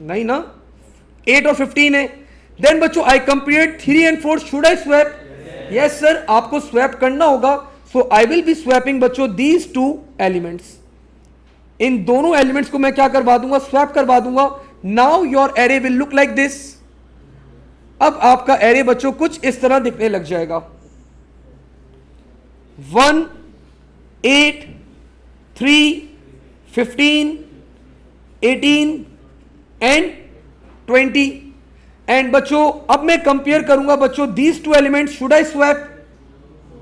नहीं ना, 8 और 15 है। देन बच्चों I compared 3 and 4, should I swap, yes sir आपको स्वैप करना होगा। So I will be swapping बच्चों दीज 2 एलिमेंट्स। इन दोनों एलिमेंट्स को मैं क्या करवा दूंगा, स्वैप करवा दूंगा। Now your array will look like this. अब आपका एरे बच्चों कुछ इस तरह दिखने लग जाएगा, 1, 8, 3, 15, 18 एंड 20। एंड बच्चों अब मैं कंपेयर करूंगा बच्चों these 2 elements, should I swap,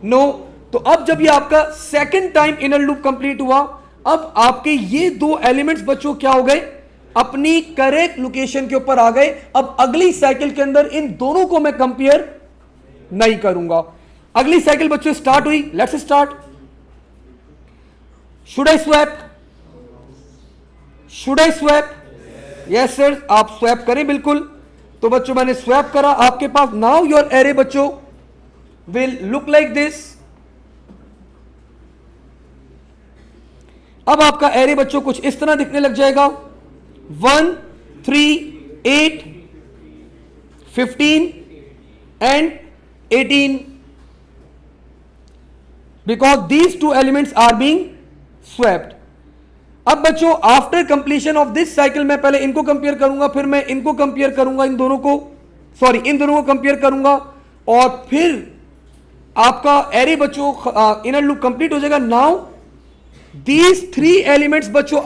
no. तो अब जब ये आपका second time inner loop complete हुआ, अब आपके ये 2 एलिमेंट्स बच्चों क्या हो गए, अपनी करेक्ट लोकेशन के ऊपर आ गए। अब अगली साइकिल के अंदर इन दोनों को मैं कंपेयर नहीं करूंगा। अगली साइकिल बच्चों स्टार्ट हुई, let's start. Should I swap, should I swap, yes sir आप स्वैप करें बिल्कुल। तो बच्चों मैंने स्वैप करा, आपके पास नाउ योर एरे बच्चों विल लुक लाइक दिस। अब आपका एरे बच्चों कुछ इस तरह दिखने लग जाएगा 1 3 8 15 and 18 because these two elements are being swapped. अब बच्चों after completion of this cycle मैं पहले इनको कंपेयर करूंगा, फिर मैं इनको कंपेयर करूंगा, इन दोनों को इन दोनों को कंपेयर करूंगा, और फिर आपका एरे बच्चों इनर लूप कंप्लीट हो जाएगा. नाउ these three elements बच्चों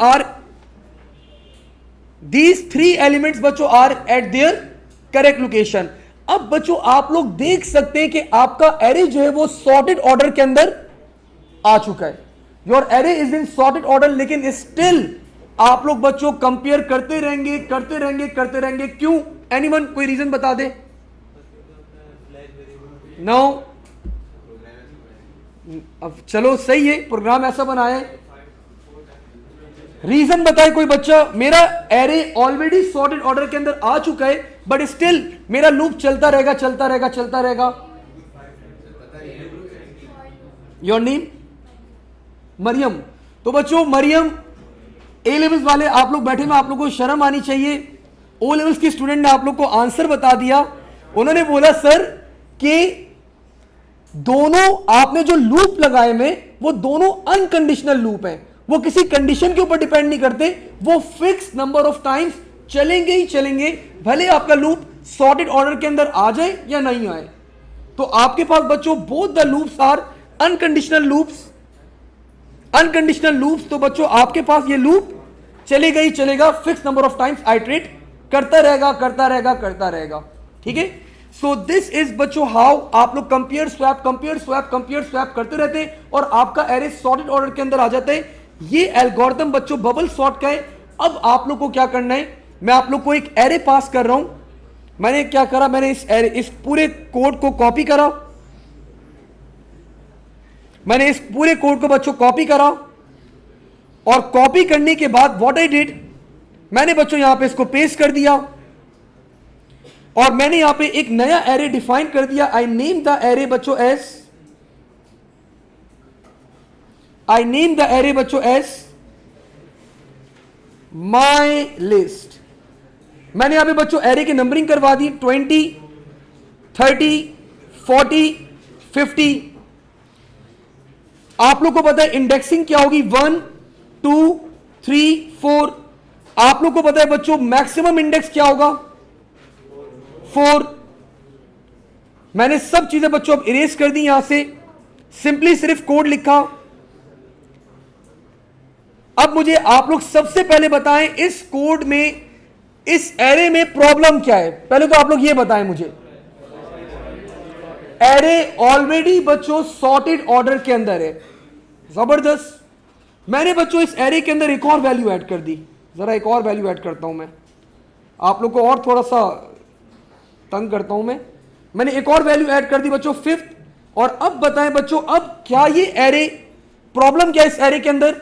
are at their correct location. अब बच्चों आप लोग देख सकते हैं कि आपका एरे जो है वो सॉर्टेड ऑर्डर के अंदर आ चुका है. Your array is in sorted order, लेकिन स्टिल आप लोग बच्चों कंपेयर करते रहेंगे. क्यों? एनीवन कोई रीजन बता दे. नो, अब चलो सही है, प्रोग्राम ऐसा बनाया है. रीजन बताए कोई बच्चा. मेरा एरे ऑलरेडी सॉर्टेड ऑर्डर के अंदर आ चुका है, बट स्टिल मेरा लूप चलता रहेगा. Your name Mariam. तो बच्चों मरियम ए लेवल्स वाले आप लोग बैठे में, आप लोगों को शर्म आनी चाहिए. ओ लेवल्स की स्टूडेंट ने आप लोग को आंसर बता दिया. उन्होंने बोला सर कि दोनों आपने जो लूप लगाए में वो दोनों अनकंडीशनल लूप हैं, वो किसी कंडीशन के ऊपर डिपेंड नहीं करते, वो फिक्स नंबर ऑफ टाइम्स चलेंगे ही चलेंगे, भले आपका लूप सॉर्टेड ऑर्डर के अंदर आ जाए या नहीं आए. तो आपके पास बच्चों both the loops are unconditional loops. तो बच्चों आपके पास ये लूप चलेगा ही चलेगा, fix number of times iterate करता रहेगा. ठीक है. सो दिस इज बच्चों हाउ आप लोग कंपेयर स्वैप करते रहते हैं और आपका एरे सॉर्टेड ऑर्डर के अंदर आ जाता है. ये एल्गोरिथम बच्चों बबल सॉर्ट का है. अब आप लोग को क्या करना है, मैं आप लोग को एक एरे पास कर रहा हूं. मैंने क्या करा, मैंने इस पूरे कोड को कॉपी करा. मैंने इस पूरे कोड को बच्चों कॉपी करा, और कॉपी करने के बाद व्हाट आई डिड, मैंने बच्चों यहां पे इसको पेस्ट कर दिया, और मैंने यहां पे एक नया एरे डिफाइन कर दिया. आई नेम द एरे बच्चों एस माई लिस्ट. मैंने यहां पे बच्चों एरे की नंबरिंग करवा दी 20, 30, 40, 50. आप लोग को पता है इंडेक्सिंग क्या होगी, 1, 2, 3, 4. आप लोग को पता है बच्चों मैक्सिमम इंडेक्स क्या होगा, 4. मैंने सब चीजें बच्चों अब इरेज कर दी यहां से, सिंपली सिर्फ कोड लिखा. अब मुझे आप लोग सबसे पहले बताएं इस कोड में, इस एरे में प्रॉब्लम क्या है. पहले तो आप लोग ये बताएं मुझे. एरे ऑलरेडी बच्चों सॉर्टेड ऑर्डर के अंदर है, जबरदस्त. मैंने बच्चों इस एरे के अंदर एक और वैल्यू ऐड कर दी. जरा एक और वैल्यू ऐड करता हूं मैं, आप लोग को और थोड़ा सा तंग करता हूं मैं. मैंने एक और वैल्यू ऐड कर दी बच्चों 5th. और अब बताएं बच्चों, अब क्या ये एरे, प्रॉब्लम क्या है इस एरे के अंदर,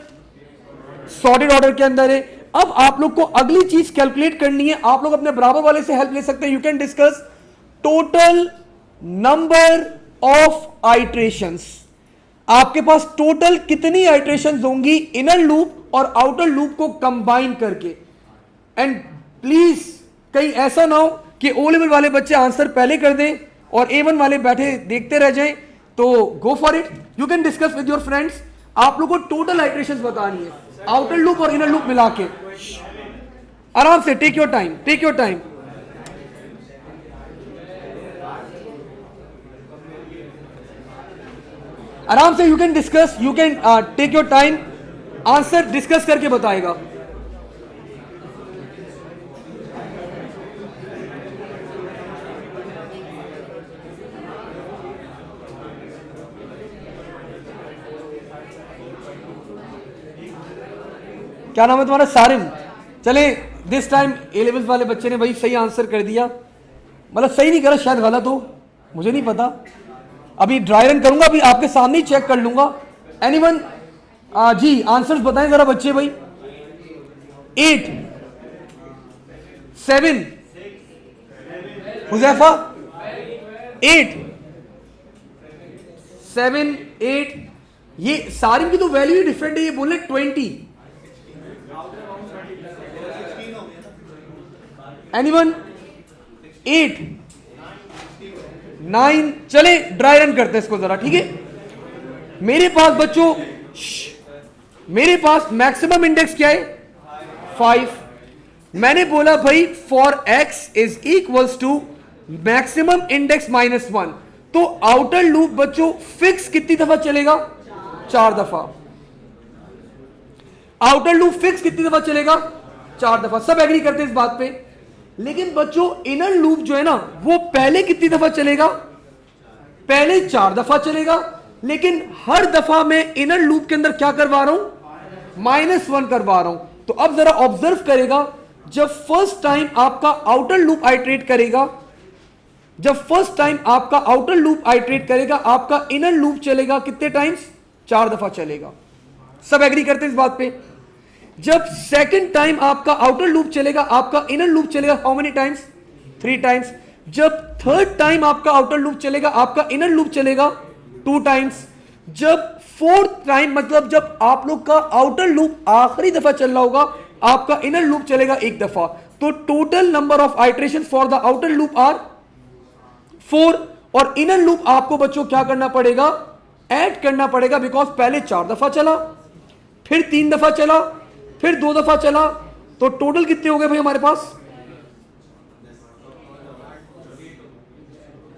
सॉर्टेड ऑर्डर के अंदर है. अब आप लोग को अगली चीज कैलकुलेट करनी है. आप लोग अपने बराबर वाले से हेल्प ले सकते हैं. You can discuss total number of iterations. आपके पास टोटल कितनी आइट्रेशंस होंगी इनर लूप और आउटर लूप को कंबाइन करके. एंड प्लीज कहीं ऐसा ना हो कि ओ लेवल वाले बच्चे आंसर पहले कर दें और A1 वाले बैठे देखते रह जाएं. तो go for it, you can discuss with your friends. आप लोग को टोटल आइट्रेशंस बतानी है, आउटर लूप और इनर लूप मिला के. आराम से, टेक योर टाइम. आराम से you can discuss, you can take your time. Answer discuss करके बताएगा. क्या नाम है तुम्हारा, सारिम. चले दिस टाइम ए लेवल्स वाले बच्चे ने भाई सही आंसर कर दिया. मतलब सही नहीं करा, शायद गलत हो, मुझे नहीं पता. अभी ड्राई रन करूंगा, अभी आपके सामने ही चेक कर लूंगा. एनीवन जी आंसर्स बताएं जरा बच्चे भाई. 8, 7, हुजैफा 8, 7, 8. ये सारिम की तो वैल्यू ही डिफरेंट है. ये बोले 20. एनीवन? 8, 9, चले ड्राई रन करते हैं इसको जरा, ठीक है। मेरे पास बच्चों, मेरे पास मैक्सिमम इंडेक्स क्या है? 5। मैंने बोला भाई for x is equals to maximum index -1, तो आउटर लूप बच्चों फिक्स कितनी दफा चलेगा? 4 दफा। आउटर लूप फिक्स कितनी दफा चलेगा? 4 दफा। सब एग्री करते हैं इस बात पे। लेकिन बच्चों इनर लूप जो है ना, वो पहले कितनी दफा चलेगा? पहले 4 दफा चलेगा, लेकिन हर दफा मैं इनर लूप के अंदर क्या करवा रहा हूं? -1 करवा रहा हूं। तो अब जरा ऑब्जर्व करेगा, जब फर्स्ट टाइम आपका आउटर लूप आइट्रेट करेगा, जब फर्स्ट टाइम आपका आउटर लूप आइट्रेट करेगा, आपका इनर लूप चलेगा कितने टाइम्स? 4 दफा चलेगा। सब एग्री करते हैं इस बात पे। जब सेकंड टाइम आपका आउटर लूप चलेगा, आपका इनर लूप चलेगा हाउ मेनी टाइम्स? 3 टाइम्स। जब थर्ड टाइम आपका आउटर लूप चलेगा, आपका इनर लूप चलेगा 2 टाइम्स। जब फोर्थ टाइम, मतलब जब आप लोग का आउटर लूप आखिरी दफा चल रहा होगा, आपका इनर लूप चलेगा 1 दफा। तो total number of iteration for the outer loop are 4, और इनर लूप आपको बच्चों क्या करना पड़ेगा? ऐड करना पड़ेगा, बिकॉज पहले 4 दफा चला, फिर 3 दफा चला, फिर 2 दफा चला, तो टोटल कितने हो गए भाई हमारे पास?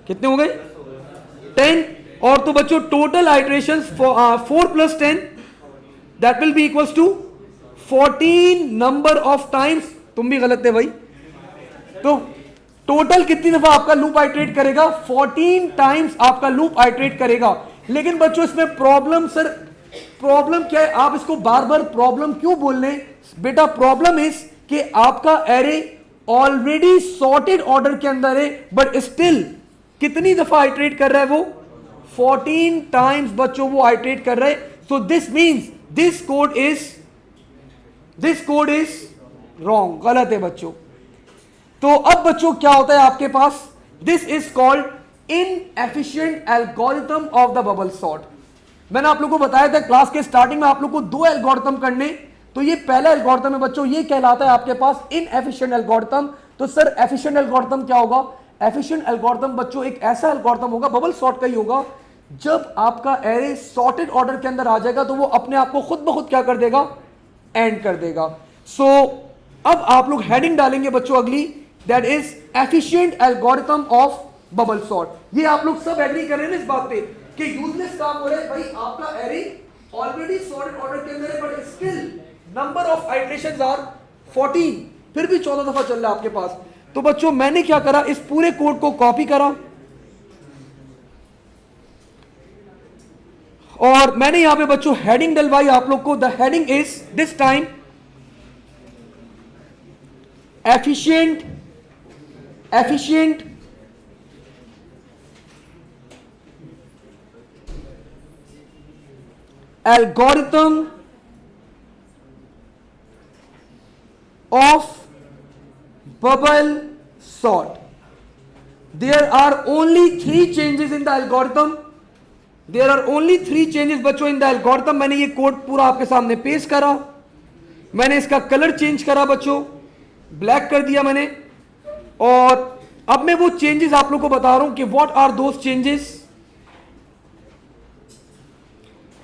कितने हो गए? 10। और तो बच्चों total iteration 4 + 10 that will be equals to 14 number of times. तुम भी गलत है भाई। तो टोटल कितनी दफा आपका लूप आइट्रेट करेगा? 14 टाइम्स आपका लूप आइट्रेट करेगा। लेकिन बच्चों इसमें प्रॉब्लम, सर प्रॉब्लम क्या है? आप इसको बार बार प्रॉब्लम क्यों बोल रहे हैं बेटा? प्रॉब्लम इज कि आपका एरे ऑलरेडी सॉर्टेड ऑर्डर के अंदर है, बट स्टिल कितनी दफा आइट्रेट कर रहा है वो? 14 टाइम्स बच्चों वो आइट्रेट कर रहा है। So this means this code is wrong, गलत है बच्चों। तो अब बच्चों क्या होता है आपके पास? This is called inefficient algorithm of the bubble sort. मैंने आप लोगों को बताया था क्लास के स्टार्टिंग में आप लोग को 2 एल्गोरिथम करने, तो ये पहला एल्गोरिथम है बच्चों, ये कहलाता है आपके पास इनएफिशिएंट एल्गोरिथम। तो सर एफिशिएंट एल्गोरिथम क्या होगा? एफिशिएंट एल्गोरिथम बच्चों एक ऐसा एल्गोरिथम होगा, बबल सॉर्ट का ही होगा, जब आपका एरे सॉर्टेड ऑर्डर के अंदर आ जाएगा तो वो अपने आप को खुद ब खुद क्या कर देगा? एंड कर देगा। सो अब आप लोग हेडिंग डालेंगे बच्चों अगली, that is efficient algorithm of bubble sort. ये आप लोग सब एग्री कर रहे हैं ना इस बात पे कि यूजलेस काम हो रहा है भाई? आपका एरे ऑलरेडी सॉर्टेड ऑर्डर के अंदर है, but still number of iterations are 14, फिर भी 14 दफा चल रहा है आपके पास। तो बच्चों मैंने क्या करा? इस पूरे कोड को कॉपी करा और मैंने यहां पे बच्चों हेडिंग डलवाई आप लोग को। The heading is this time efficient algorithm of bubble sort. There are only 3 changes in the algorithm. There are only 3 changes बच्चों in the algorithm. मैंने ये कोड पूरा आपके सामने पेश करा, मैंने इसका कलर चेंज करा बच्चों, ब्लैक कर दिया मैंने, और अब मैं वो चेंजेस आप लोग को बता रहा हूं कि व्हाट आर दोस चेंजेस।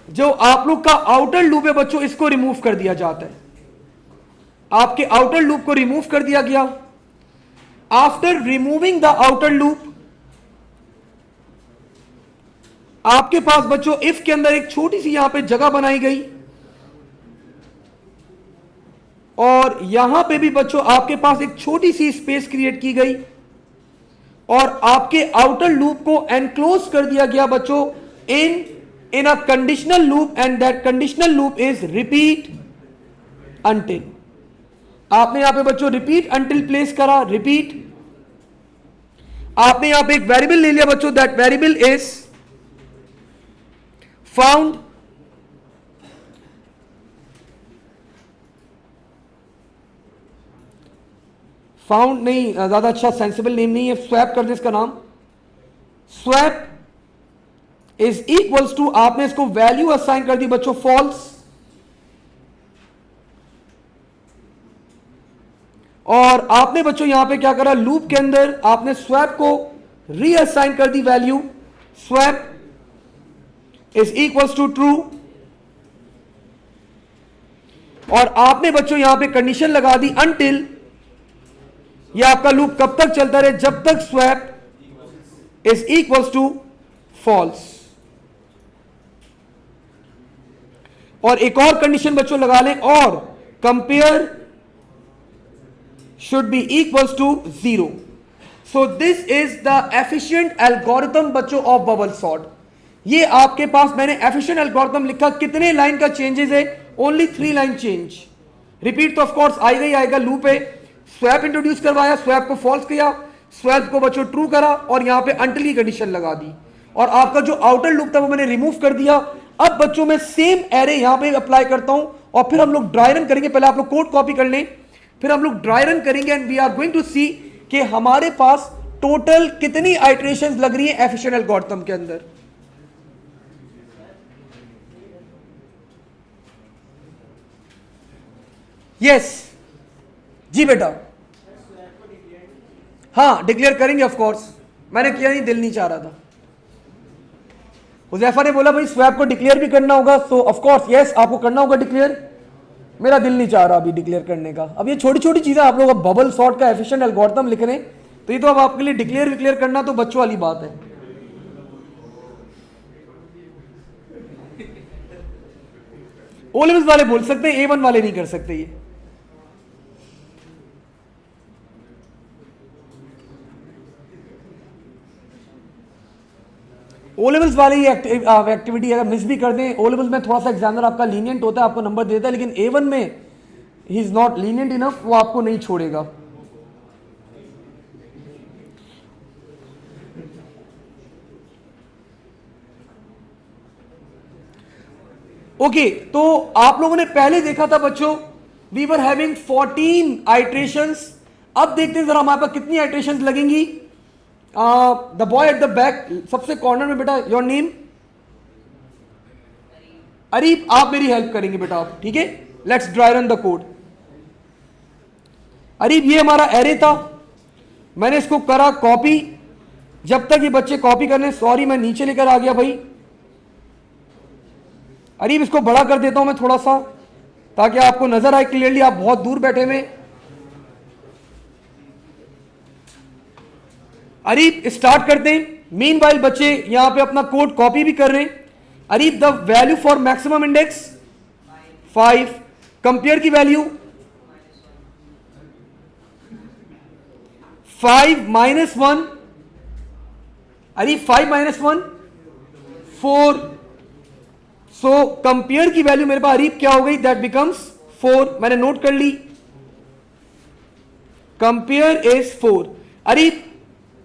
जो आप लोग का आउटर लूप है बच्चों, इसको रिमूव कर दिया जाता है। आपके आउटर लूप को रिमूव कर दिया गया। After removing the outer loop, आपके पास बच्चों इफ के अंदर एक छोटी सी यहां पे जगह बनाई गई, और यहां पे भी बच्चों आपके पास एक छोटी सी स्पेस क्रिएट की गई, और आपके आउटर लूप को एनक्लोज कर दिया गया बच्चों in a conditional loop, and that conditional loop is repeat until। आपने यहां पे बच्चों repeat until प्लेस करा, repeat। आपने यहां पे एक वेरिएबल ले लिया बच्चों, that variable is found। Found नहीं, ज्यादा अच्छा सेंसिबल नेम नहीं है, स्वैप कर दे इसका नाम। स्वैप इज इक्वल्स टू, आपने इसको वैल्यू असाइन कर दी बच्चों फॉल्स। और आपने बच्चों यहां पे क्या करा, लूप के अंदर आपने स्वैप को रीअसाइन कर दी value, swap is equals to true, और आपने बच्चों यहां पे कंडीशन लगा दी अनटिल, ये आपका लूप कब तक चलता रहे, जब तक swap is equals to false. और एक और कंडीशन बच्चों लगा लें, और compare should be equals to 0। So this is the efficient algorithm बच्चों ऑफ बबल सॉर्ट। ये आपके पास मैंने एफिशिएंट एल्गोरिथम लिखा, कितने लाइन का चेंजेस है, ओनली 3 लाइन चेंज। रिपीट तो ऑफ कोर्स आएगा ही आएगा, लूप है, स्वैप इंट्रोड्यूस करवाया, स्वैप को फॉल्स किया, स्वैप को बच्चों ट्रू करा, और यहां पे अनटिल की कंडीशन लगा दी, और आपका जो आउटर लूप था वो मैंने रिमूव कर दिया। अब बच्चों मैं सेम एरे यहां पे अप्लाई करता हूं, और फिर हम लोग ड्राई रन करेंगे। पहले आप लोग कोड कॉपी कर लें, फिर हम लोग ड्राई रन करेंगे, and we are going to see कि हमारे पास टोटल कितनी आइटरेशंस लग रही है एफिशिएंट एल्गोरिथम के अंदर। यस जी बेटा, हाँ डिक्लेयर करेंगे ऑफ कोर्स, मैंने किया नहीं, दिल नहीं चाह रहा था। हुजैफा ने बोला भाई स्वैप को डिक्लेयर भी करना होगा, सो ऑफ कोर्स यस आपको करना होगा डिक्लेयर, मेरा दिल नहीं चाह रहा अभी डिक्लेयर करने का। अब ये छोटी छोटी चीजें आप लोग अब बबल सॉर्ट का एफिशिएंट एल्गोरिथम लिख रहे हैं, तो ये तो अब आपके लिए डिक्लेयर विक्लेयर करना तो बच्चों वाली बात है। ओ लेवल्स वाले बोल सकते हैं, A1 वाले नहीं कर सकते। ये ओ लेवल्स वाले ये एक्टिविटी अगर मिस भी कर दें, ओ लेवल्स में थोड़ा सा एग्जामिनर आपका लीनियंट होता है, आपको नंबर देता है, लेकिन A1 में he is not lenient enough, वो आपको नहीं छोड़ेगा। ओके तो आप लोगों ने पहले देखा था बच्चों, वी वर हैविंग 14 आइट्रेशंस। अब देखते हैं जरा हमारे पास कितनी आइट्रेशंस लगेंगी। The boy at the back, सबसे कॉर्नर में बेटा, योर नेम? अरीब, आप मेरी हेल्प करेंगे बेटा आप, ठीक है? Let's dry run the code. Areeb ये हमारा एरे था, मैंने इसको करा कॉपी, जब तक ये बच्चे कॉपी करने, सॉरी मैं नीचे लेकर आ गया भाई। अरीब इसको बड़ा कर देता हूं मैं थोड़ा सा, ताकि आपको नजर आए क्लियरली, आप बहुत दूर बैठे हुए। अरीब स्टार्ट करते हैं। मीनवाइल बच्चे यहां पे अपना कोड कॉपी भी कर रहे हैं। Areeb the value for maximum index 5, compare की वैल्यू 5 - 1, अरीब 5 - 1 4, सो कंपेयर की वैल्यू मेरे पास अरीब क्या हो गई, दैट बिकम्स 4, मैंने नोट कर ली, कंपेयर इज 4। अरीब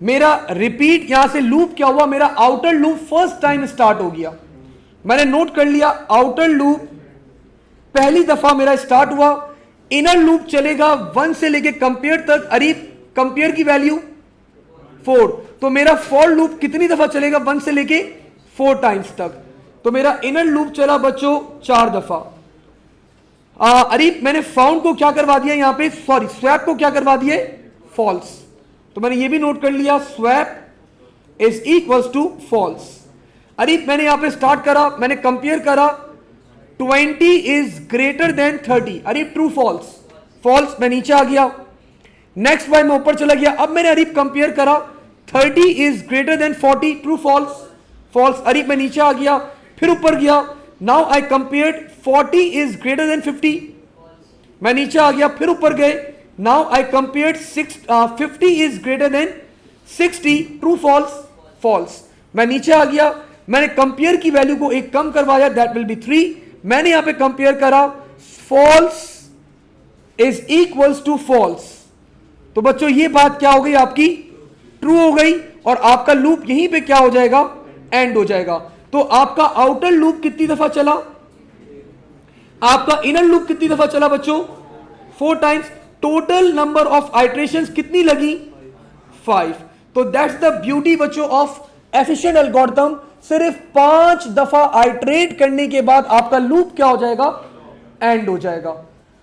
मेरा रिपीट यहां से लूप क्या हुआ, मेरा outer loop first time start हो गया, मैंने नोट कर लिया, आउटर लूप पहली दफा मेरा स्टार्ट हुआ। इनर लूप चलेगा 1 से लेके कंपेयर तक। अरीब कंपेयर की वैल्यू 4, तो मेरा फॉर लूप कितनी दफा चलेगा, 1 से लेके 4 टाइम्स तक, तो मेरा इनर लूप चला बच्चों 4 दफा। अरीब मैंने फाउंड को क्या करवा दिया यहां पे, सॉरी स्वैप को क्या करवा दिया, फॉल्स, तो मैंने ये भी नोट कर लिया, swap is equals to false. Areeb मैंने यहां पे स्टार्ट करा, मैंने कंपेयर करा, 20 is greater than 30, Areeb true false, false, मैं नीचे आ गया। नेक्स्ट बार मैं ऊपर चला गया, अब मैंने अरीब कंपेयर करा, 30 is greater than 40, true false, false, Areeb मैं नीचे आ गया, फिर ऊपर गया, now I compared 40 is greater than 50, मैं नीचे आ गया, फिर ऊपर गए, now I compared 50 is greater than 60, true false, false, मैं नीचे आ गया, मैंने कंपेयर की वैल्यू को एक कम करवाया, दैट विल बी 3, मैंने यहां पे कंपेयर करा, false is equals to false, तो बच्चों ये बात क्या हो गई आपकी, ट्रू हो गई, और आपका लूप यहीं पे क्या हो जाएगा, एंड हो जाएगा। तो आपका आउटर लूप कितनी दफा चला, आपका इनर लूप कितनी दफा चला बच्चों, 4 times, total number of iterations कितनी लगी, 5। तो दैट्स द ब्यूटी बच्चों ऑफ एफिशिएंट एल्गोरिथम, सिर्फ 5 दफा आइट्रेट करने के बाद आपका लूप क्या हो जाएगा, एंड हो जाएगा।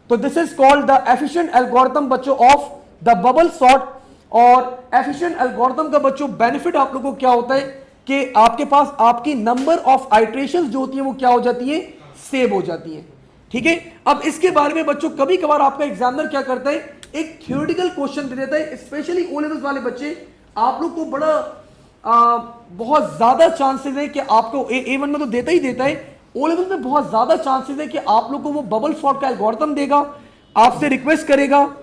तो this is called the efficient algorithm बच्चों ऑफ द बबल सॉर्ट। और एफिशिएंट एल्गोरिथम का बच्चों बेनिफिट आप लोगों को क्या होता है कि आपके पास आपकी नंबर ऑफ आइट्रेशंस जो होती है वो क्या हो जाती है, सेव हो जाती है। ठीक है, अब इसके बारे में बच्चों कभी कभार आपका एग्जामिनर क्या करता है, एक थ्योरेटिकल क्वेश्चन दे देता है, स्पेशली ओ लेवल्स वाले बच्चे। आप लोग को बड़ा बहुत ज्यादा चांसेस है कि आपको A1 में तो देता ही देता है, ओ लेवल में बहुत ज्यादा चांसेस है कि आप लोग को वो बबल सॉर्ट का एल्गोरिथम देगा, आपसे रिक्वेस्ट करेगा,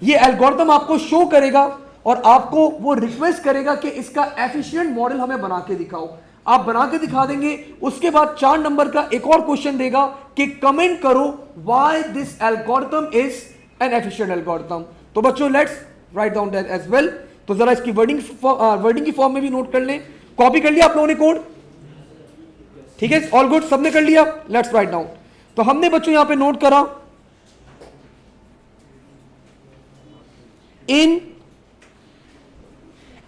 ये एल्गोरिथम आपको शो करेगा और आपको वो रिक्वेस्ट करेगा कि इसका एफिशिएंट मॉडल हमें बना के दिखाओ। आप बना के दिखा देंगे, उसके बाद 4 नंबर का एक और क्वेश्चन देगा कि कमेंट करो why this algorithm is an efficient algorithm. तो बच्चों let's write down that as well. तो जरा इसकी वर्डिंग की फॉर्म में भी नोट कर लें। कॉपी कर लिया आप लोगों ने कोड? ठीक है, ऑल गुड, सबने कर लिया? Let's write down. तो हमने बच्चों यहां पे नोट करा, in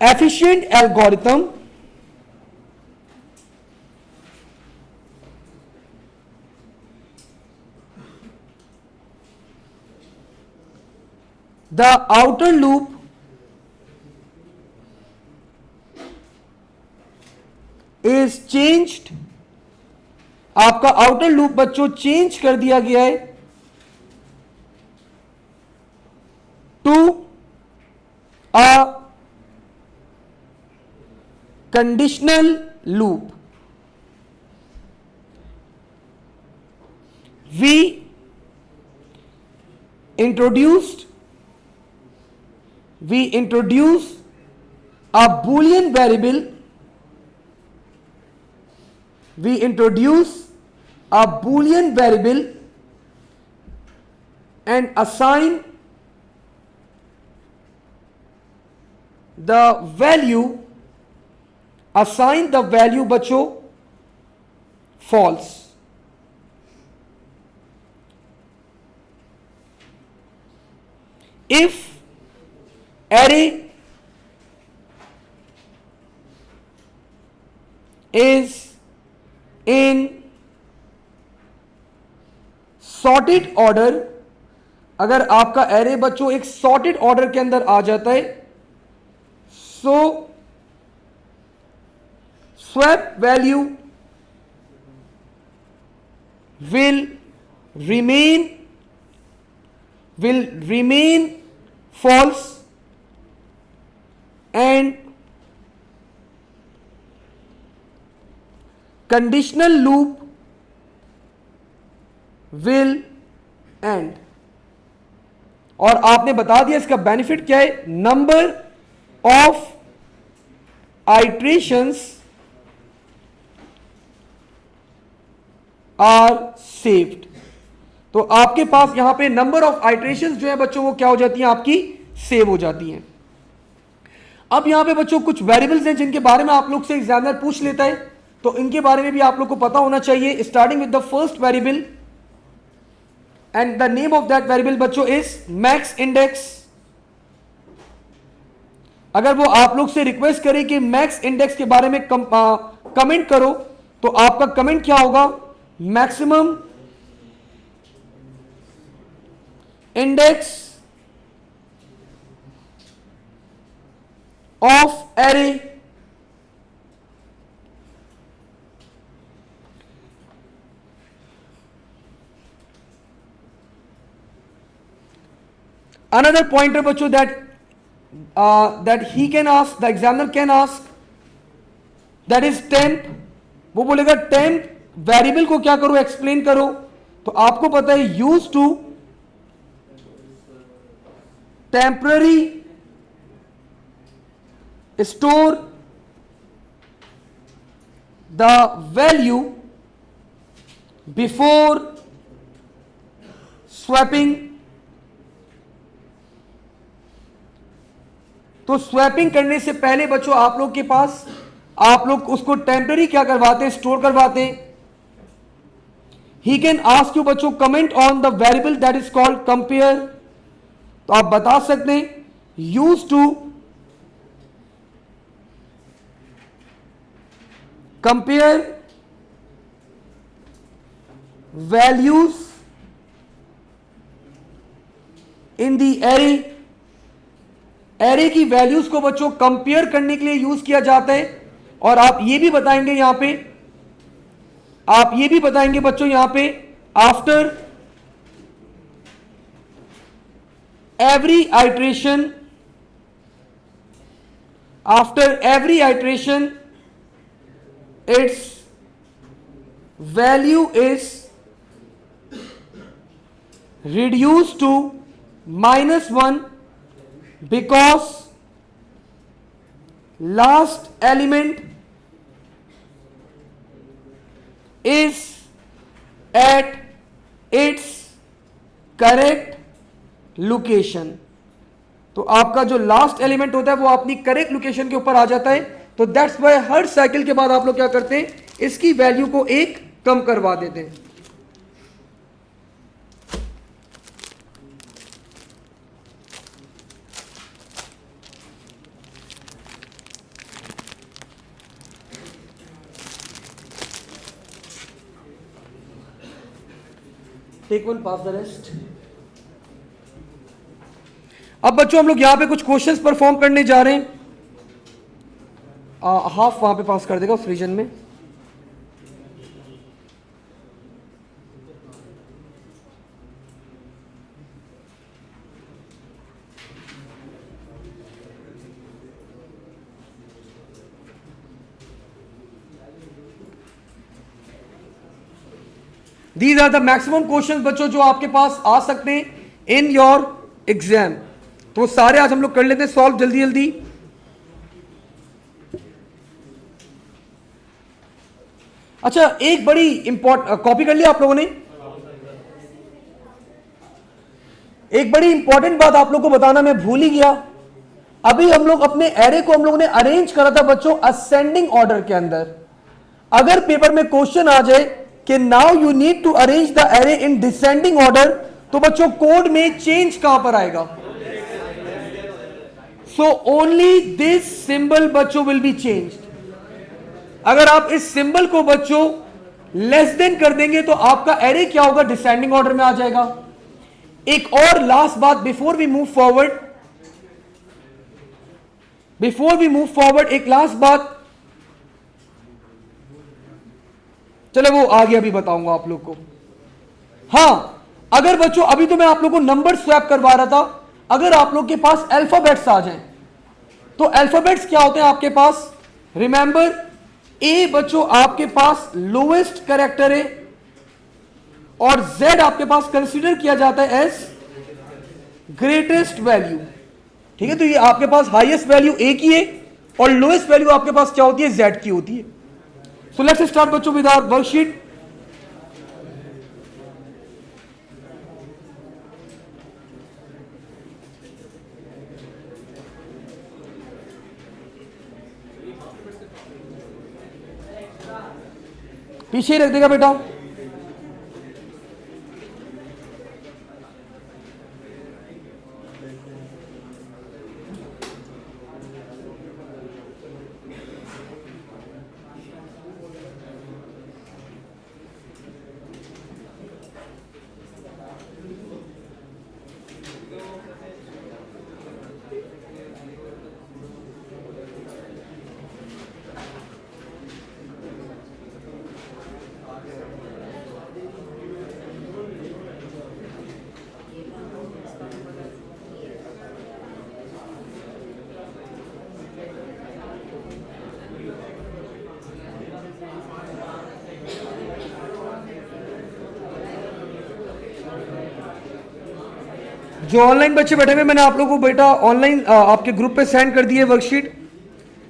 efficient algorithm the outer loop is changed। आपका आउटर लूप बच्चों चेंज कर दिया गया है to a conditional loop। We introduce a boolean variable, and assign the value बच्चों false। if array is in sorted order, अगर आपका array बच्चों एक सॉर्टेड ऑर्डर के अंदर आ जाता है, सो swap value will remain false and conditional loop will end। और आपने बता दिया इसका बेनिफिट क्या है, number of iterations are saved. तो आपके पास यहां पे नंबर ऑफ आइट्रेशंस जो है बच्चों वो क्या हो जाती हैं, आपकी सेव हो जाती हैं। अब यहां पे बच्चों कुछ वेरिएबल्स हैं जिनके बारे में आप लोग से एग्जामिनर पूछ लेता है, तो इनके बारे में भी आप लोग को पता होना चाहिए। Starting with the first variable, and the name of that variable बच्चों इज मैक्स इंडेक्स। अगर वो आप लोग से रिक्वेस्ट करे कि मैक्स इंडेक्स के बारे में कमेंट करो, तो आपका कमेंट क्या होगा, maximum index of array another pointer बच्चों that he can ask, the examiner can ask, that is temp। वो बोलेगा temp वेरिएबल को क्या करो, एक्सप्लेन करो। तो आपको पता है use to temporary store the value before swapping. तो स्वैपिंग करने से पहले बच्चों आप लोग के पास, आप लोग उसको टेम्पररी क्या करवाते हैं, स्टोर करवाते हैं। ही कैन आस्क यू बच्चों comment on the variable that is called compare. तो आप बता सकते हैं use to compare values in the array. Array की वैल्यूज को बच्चों कंपेयर करने के लिए यूज किया जाता है। और आप ये भी बताएंगे यहां पे, आप ये भी बताएंगे बच्चों यहां पे, after every iteration, after every iteration its value is reduced to -1 because last element is at its correct location। तो आपका जो लास्ट एलिमेंट होता है वो अपनी करेक्ट लोकेशन के ऊपर आ जाता है। तो दैट्स वाई हर साइकिल के बाद आप लोग क्या करते हैं, इसकी वैल्यू को एक कम करवा देते हैं। Take one, pass the rest. अब बच्चों हम लोग यहां पे कुछ क्वेश्चंस परफॉर्म करने जा रहे हैं। हाफ वहां पे पास कर देगा उस रीजन में। These are the maximum questions बच्चों जो आपके पास आ सकते हैं इन योर एग्जाम। तो सारे आज हम लोग कर लेते हैं सॉल्व जल्दी जल्दी। अच्छा, एक बड़ी इंपॉर्टेंट, कॉपी कर लिया आप लोगों ने? एक बड़ी इंपॉर्टेंट बात आप लोगों को बताना मैं भूल ही गया। अभी हम लोग अपने एरे को हम लोगों ने अरेंज करा था बच्चों असेंडिंग ऑर्डर के अंदर। अगर पेपर में क्वेश्चन आ जाए कि now you need to arrange the array in descending order, तो बच्चों कोड में चेंज कहां पर आएगा? सो ओनली दिस सिंबल बच्चों विल बी चेंज्ड। अगर आप इस सिंबल को बच्चों लेस देन कर देंगे तो आपका एरे क्या होगा? डिसेंडिंग ऑर्डर में आ जाएगा। एक और लास्ट बात बिफोर वी मूव फॉरवर्ड, एक लास्ट बात, चलो वो आगे अभी बताऊंगा आप लोग को। हां, अगर बच्चों अभी तो मैं आप लोग को नंबर स्वैप करवा रहा था, अगर आप लोग के पास अल्फाबेट्स आ जाएं तो अल्फाबेट्स क्या होते हैं आपके पास? रिमेंबर, ए बच्चों आपके पास लोएस्ट कैरेक्टर है और जेड आपके पास कंसीडर किया जाता है एज ग्रेटेस्ट वैल्यू। ठीक है, तो ये आपके पास हाईएस्ट वैल्यू ए की है और लोएस्ट वैल्यू आपके पास क्या होती है? जेड की होती है। सो लेट्स स्टार्ट बच्चों विद आवर वर्कशीट। पीछे ही रख देगा बेटा। जो ऑनलाइन बच्चे बैठे हुए मैंने आप लोगों को बेटा ऑनलाइन आपके ग्रुप पे सेंड कर दिए वर्कशीट।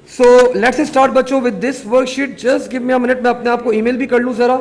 सो लेट्स स्टार्ट बच्चों with this worksheet. Just give me a minute, मैं अपने आप को ईमेल भी कर लूं जरा।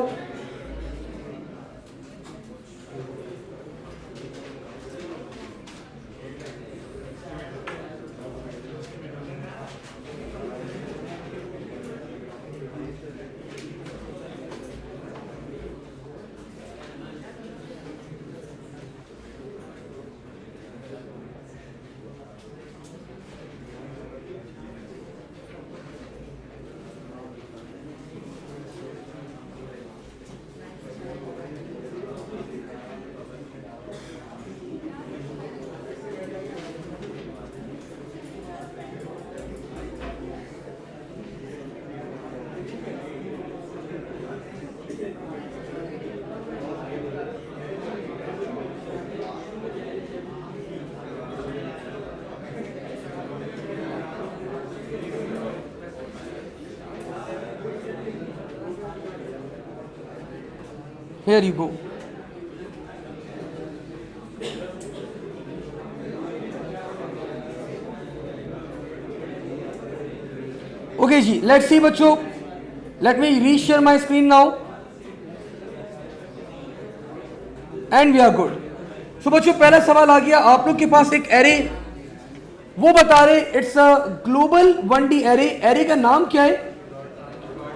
Here you go. Okay ji, let's see बच्चों. Let me reshare my screen now. And we are good. So बच्चों पहला सवाल आ गया, आप लोग के पास एक एरे, वो बता रहे it's a global 1D array. Array का नाम क्या है?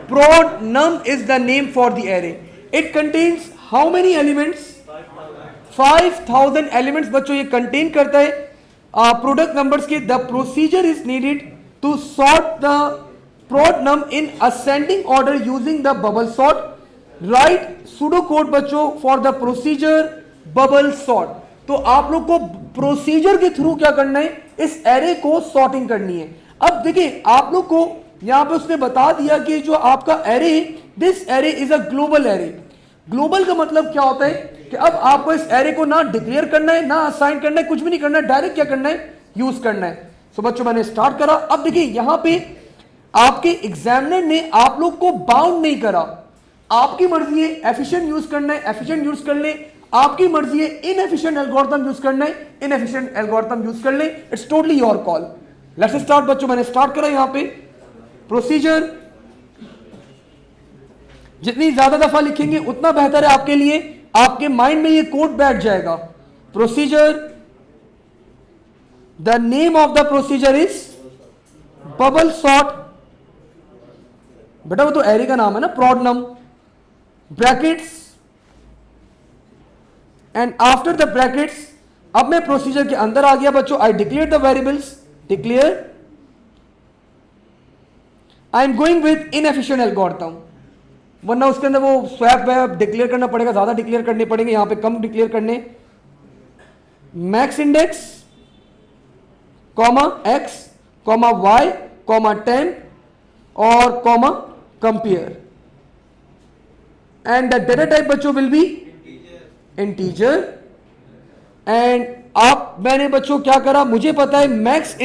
Prod num is the name for the array. It contains how many elements? 5000 elements बच्चों ये contain करता है. Product numbers के the procedure is needed to sort the prod num in ascending order using the bubble sort. Write pseudocode बच्चों for the procedure bubble sort. तो आप लोग को प्रोसीजर के थ्रू क्या करना है? इस एरे को सॉर्टिंग करनी है. अब देखिए आप लोग को यहां पे उसने बता दिया कि जो आपका array, this array is a global array. Global का मतलब क्या होता है कि अब आपको इस एरे को ना डिक्लेयर करना है, ना असाइन करना है, कुछ भी नहीं करना है, डायरेक्ट क्या करना है? यूज करना है. सो बच्चों मैंने स्टार्ट करा. अब देखिए यहां पे आपके एग्जामिनर ने आप लोग को बाउंड नहीं करा. आपकी मर्जी है एफिशिएंट यूज करना है, एफिशिएंट यूज कर ले. आपकी मर्जी है इनएफिशिएंट एल्गोरिथम यूज करना है, इनएफिशिएंट एल्गोरिथम यूज कर ले. It's totally your call. Let's start बच्चों. मैंने स्टार्ट करा यहां पे प्रोसीजर. जितनी ज्यादा दफा लिखेंगे उतना बेहतर है आपके लिए. आपके माइंड में ये कोड बैठ जाएगा. Procedure, the name of the procedure is bubble sort. बेटा वो तो एरे का नाम है ना, prod num, brackets, and after the brackets अब मैं प्रोसीजर के अंदर आ गया बच्चों. I declare the variables. Declare I am going with inefficient algorithm. वरना उसके अंदर वो स्वैप वैप डिक्लेयर करना पड़ेगा, ज्यादा डिक्लेयर करने पड़ेंगे. यहां पे कम डिक्लेयर करने. Max index comma x comma y comma 10 और comma compare. And the data type बच्चों विल बी इंटीजर. एंड आप मैंने बच्चों क्या करा, मुझे पता है मैक्स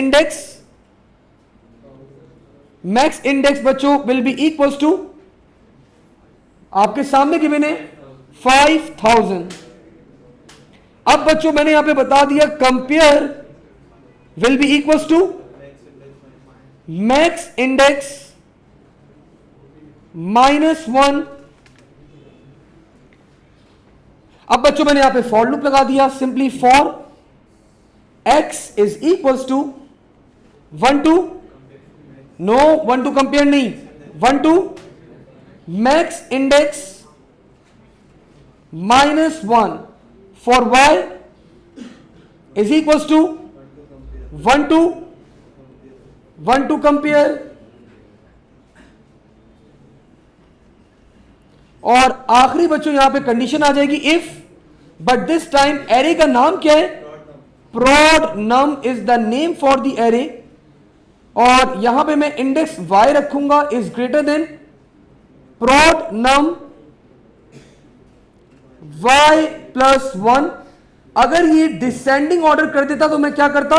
इंडेक्स बच्चों विल बी इक्वल्स टू, आपके सामने गिवन है 5000. अब बच्चों मैंने यहां पे बता दिया compare will be equals to max index -1. अब बच्चों मैंने यहां पे फॉर लूप लगा दिया. Simply for x is equals to 1 to no 1 to compare नहीं, 1 to max index -1 for y is equals to 1 to compare. और आखिरी बच्चों यहां पे कंडीशन आ जाएगी if, but this time array का नाम क्या है? prod num is the name for the array. और यहां पे मैं इंडेक्स y रखूंगा is greater than prod num y + 1. अगर ये डिसेंडिंग ऑर्डर कर देता तो मैं क्या करता?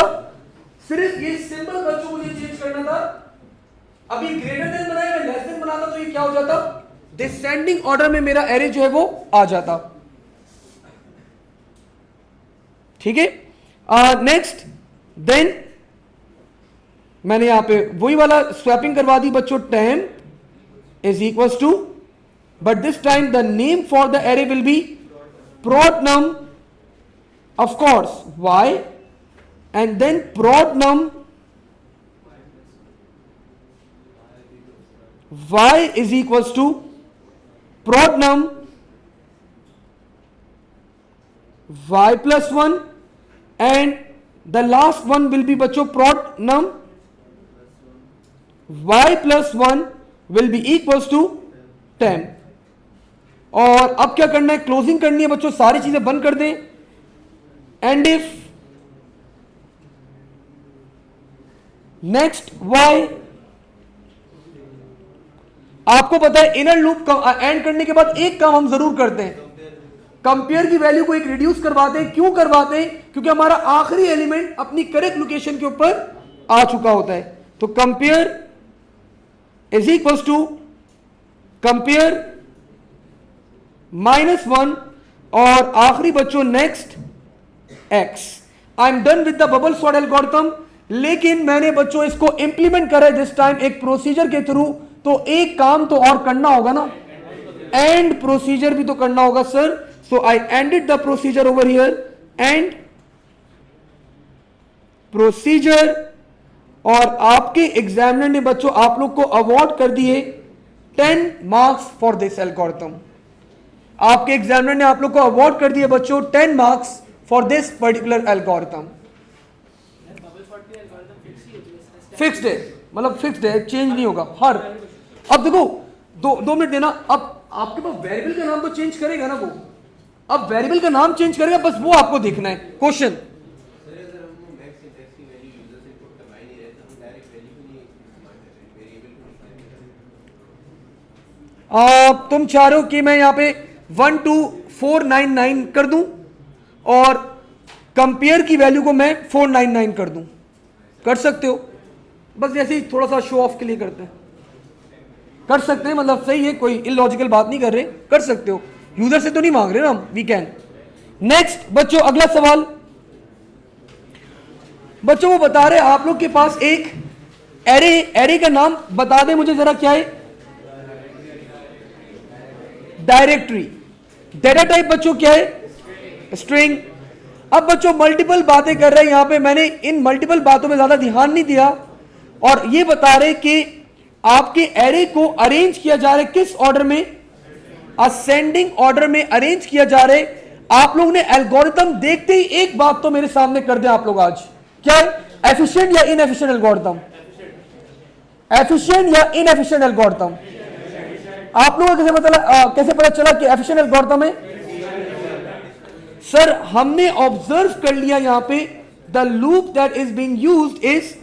सिर्फ ये सिंबल बच्चों मुझे चेंज करना था. अभी ग्रेटर देन बनाया, मैं लेस देन बनाता तो ये क्या हो जाता? डिसेंडिंग ऑर्डर में मेरा एरे जो है वो आ जाता. ठीक है. नेक्स्ट देन मैंने यहां पे वही वाला स्वैपिंग करवा दी बच्चों. temp is equals to, but this time the name for the array will be prod num, of course y, and then prod num y is equals to prod num y plus 1, and the last one will be बच्चों prod num y plus 1 will be equals to 10. और अब क्या करना है? Closing करनी है बच्चों. सारी चीजें बंद कर दें. एंड इफ नेक्स्ट y, आपको पता है इनर लूप एंड करने के बाद एक काम हम जरूर करते हैं, कंपेयर की वैल्यू को एक रिड्यूस करवाते हैं. क्यों करवाते हैं? क्योंकि हमारा आखिरी एलिमेंट अपनी करेक्ट लोकेशन के ऊपर आ चुका होता है. तो compare is equals to compare -1 और आखिरी बच्चों next x। I am done with the bubble sort algorithm. लेकिन मैंने बच्चों इसको इंप्लीमेंट करा दिस टाइम एक प्रोसीजर के थ्रू, तो एक काम तो और करना होगा ना, एंड प्रोसीजर भी तो करना होगा sir. So I ended the procedure over here, and procedure. और आपके एग्जामिनर ने बच्चों आप लोग को अवार्ड कर दिए 10 मार्क्स फॉर दिस एल्गोरिथम। आपके एग्जामिनर ने आप लोग को अवार्ड कर दिए बच्चों 10 marks for this particular algorithm. Fixed है, मतलब फिक्स्ड है, चेंज नहीं होगा हर। अब देखो, दो मिनट देना। अब आपके पास वेरिएबल का नाम तो चेंज करेगा ना वो, अब वेरिएबल का नाम चेंज करेगा, बस वो आपको देखना है। क्वेश्चन तुम चाह रहे हो कि मैं यहां पे 12499 कर दूं और कंपेयर की वैल्यू को मैं 499 कर दूं, कर सकते हो। बस जैसे ही थोड़ा सा शो ऑफ के लिए करते हैं, कर सकते हैं, मतलब सही है, कोई इलॉजिकल बात नहीं कर रहे, कर सकते हो। यूजर से तो नहीं मांग रहे ना हम, वी कैन। नेक्स्ट बच्चों अगला सवाल। बच्चों वो बता रहे आप लोग के पास एक एरे का नाम बता दें मुझे जरा, क्या है? डायरेक्टरी। डेटा टाइप बच्चों क्या है? स्ट्रिंग। अब बच्चों मल्टीपल बातें कर रहे हैं यहां पे, मैंने इन मल्टीपल बातों में ज्यादा ध्यान नहीं दिया, और ये बता रहे कि आपके एरे को अरेंज किया जा रहा है किस ऑर्डर में? असेंडिंग ऑर्डर में अरेंज किया जा रहा है। आप लोग ने एल्गोरिथम देखते ही एक बात तो मेरे सामने कर दें आप लोग आज, क्या है? एफिशिएंट या इनएफिशिएंट एल्गोरिथम? एफिशिएंट या इनएफिशिएंट एल्गोरिथम? आप लोगों को कैसे पता चला कि एफिशिएंट एल्गोरिथम है? सर हमने ऑब्जर्व कर लिया यहां पे, the loop that is being used is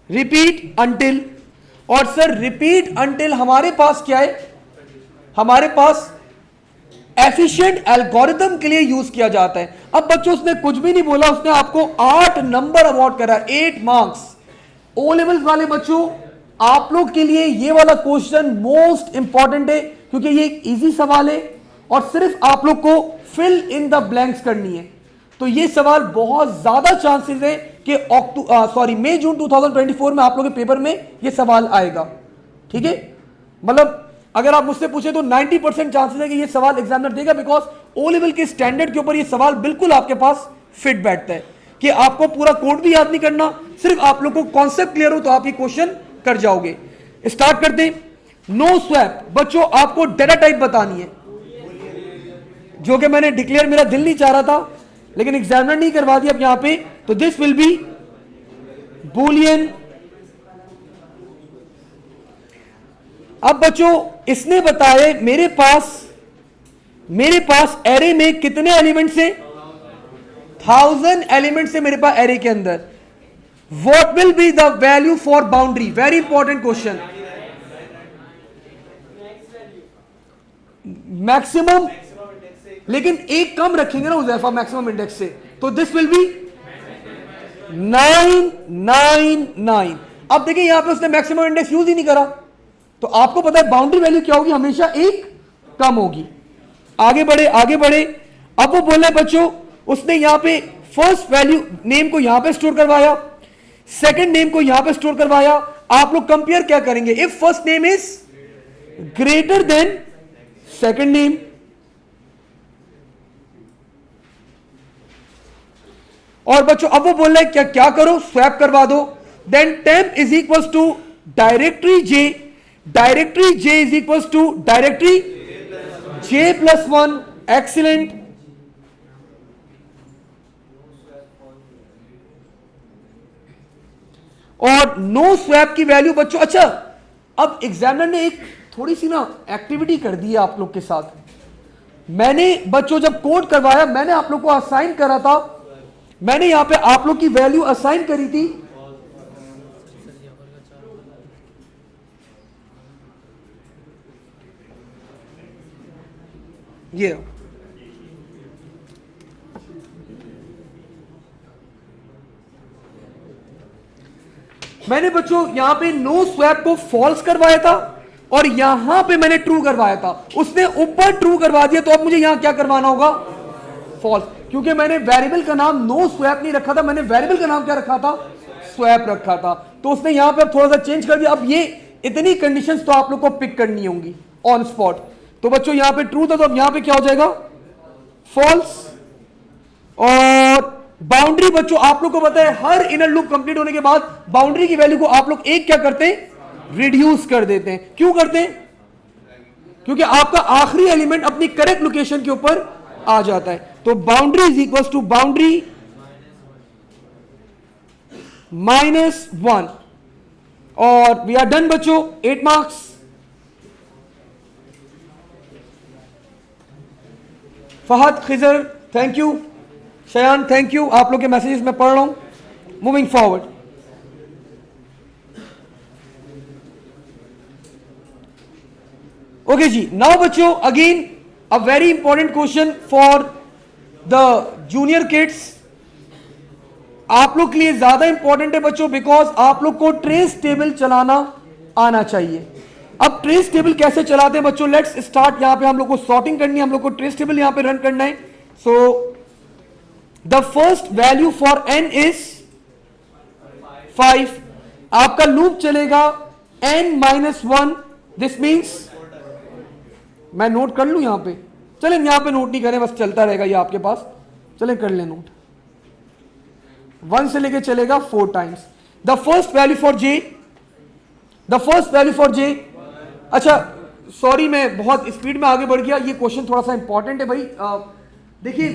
repeat until. और सर रिपीट अंटिल हमारे पास क्या है? हमारे पास एफिशिएंट एल्गोरिथम के लिए यूज किया जाता है। अब बच्चों उसने कुछ भी नहीं बोला, उसने आपको 8 नंबर अवार्ड करा, 8 मार्क्स। ओ लेवल्स वाले बच्चों आप लोग के लिए ये वाला क्वेश्चन मोस्ट इंपॉर्टेंट है, क्योंकि ये एक इजी सवाल है और सिर्फ आप लोग को फिल इन द ब्लैंक्स करनी है। तो ये सवाल बहुत ज्यादा चांसेस है कि मई जून 2024 में आप लोगों के पेपर में ये सवाल आएगा। ठीक है, मतलब अगर आप मुझसे पूछे तो 90% चांसेस है कि ये सवाल एग्जामिनर देगा, बिकॉज ओ लेवल के स्टैंडर्ड के ऊपर ये सवाल बिल्कुल आपके पास फिट बैठता है कि आपको पूरा कोड भी याद नहीं करना, सिर्फ आप लोग को कॉन्सेप्ट क्लियर हो तो आप ये क्वेश्चन कर जाओगे। स्टार्ट करते हैं। नो स्वैप बच्चों आपको डेटा टाइप बतानी है, जो कि मैंने डिक्लेयर, मेरा दिल नहीं चाह रहा था लेकिन एग्जामिनर नहीं करवा दिया अब यहां पे, तो दिस विल बी बूलियन। अब बच्चों इसने बताए मेरे पास एरे में कितने एलिमेंट्स हैं? 1000 एलिमेंट्स है मेरे पास एरे के अंदर। What will be the value for boundary? Very important question. Maximum, लेकिन एक कम रखेंगे ना उजैफा मैक्सिमम इंडेक्स से, तो दिस विल बी 999। अब देखिए यहां पे उसने मैक्सिमम इंडेक्स यूज ही नहीं करा, तो आपको पता है बाउंड्री वैल्यू क्या होगी? हमेशा एक कम होगी। आगे बढ़े। अब वो बोल रहे बच्चों उसने यहां पे फर्स्ट वैल्यू नेम को यहां पे स्टोर करवाया, सेकंड नेम को यहां पे स्टोर करवाया। आप लोग कंपेयर क्या करेंगे? If first name is greater then second name, और बच्चों अब वो बोल रहे हैं क्या करो? स्वैप करवा दो। Then temp is equals to directory J is equals to directory J+1। Excellent. और नो स्वैप की वैल्यू बच्चों, अच्छा अब एग्जामिनर ने एक थोड़ी सी ना एक्टिविटी कर दी है आप लोग के साथ। मैंने बच्चों जब कोड करवाया, मैंने आप लोग को असाइन करा था, मैंने यहां पे आप लोग की वैल्यू असाइन करी थी। ये मैंने बच्चों यहां पे नो स्वैप को फॉल्स करवाया था और यहां पे मैंने ट्रू करवाया था, उसने ऊपर ट्रू करवा दिया, तो अब मुझे यहां क्या करवाना होगा? फॉल्स, क्योंकि मैंने वेरिएबल का नाम नो स्वैप नहीं रखा था, मैंने वेरिएबल का नाम क्या रखा था? स्वैप रखा था। तो उसने यहां पे थोड़ा सा चेंज कर दिया। अब ये इतनी कंडीशंस तो आप लोग को पिक करनी होंगी ऑन स्पॉट। तो बच्चों यहां पे ट्रू था, तो अब यहां पे क्या हो जाएगा? फॉल्स। और बाउंड्री बच्चों आप लोग को पता है, हर इनर लूप कंप्लीट होने के बाद बाउंड्री की वैल्यू को आप लोग एक क्या करते हैं? रिड्यूस कर देते हैं। क्यों करते हैं? क्योंकि आपका आखिरी एलिमेंट अपनी करेक्ट लोकेशन के ऊपर आ जाता है। तो boundary is equal to boundary -1 और वी आर डन बच्चों। 8 marks. Fahad, Khizar thank you, Shayan thank you, आप लोग के मैसेजेस मैं पढ़ रहा हूं। Moving forward. ओके जी, नाउ बच्चों again a very important question for the junior kids. आप लोग के लिए ज्यादा इंपॉर्टेंट है बच्चों, बिकॉज आप लोग को ट्रेस टेबल चलाना आना चाहिए। अब ट्रेस टेबल कैसे चलाते हैं बच्चों? Let's start. यहां पे हम लोग को सॉर्टिंग करनी है, हम लोग को ट्रेस टेबल यहां पे रन करना है। So the first value for n is 5। आपका लूप चलेगा n-1। दिस मीन्स, मैं नोट कर लूं यहां पे? चलें यहां पे नोट नहीं करें, बस चलता रहेगा ये आपके पास। चलें कर लें नोट। 1 से लेके चलेगा 4 times. The first value for j, the first value for j। अच्छा सॉरी, मैं बहुत स्पीड में आगे बढ़ गया। ये क्वेश्चन थोड़ा सा इंपॉर्टेंट है भाई। देखिए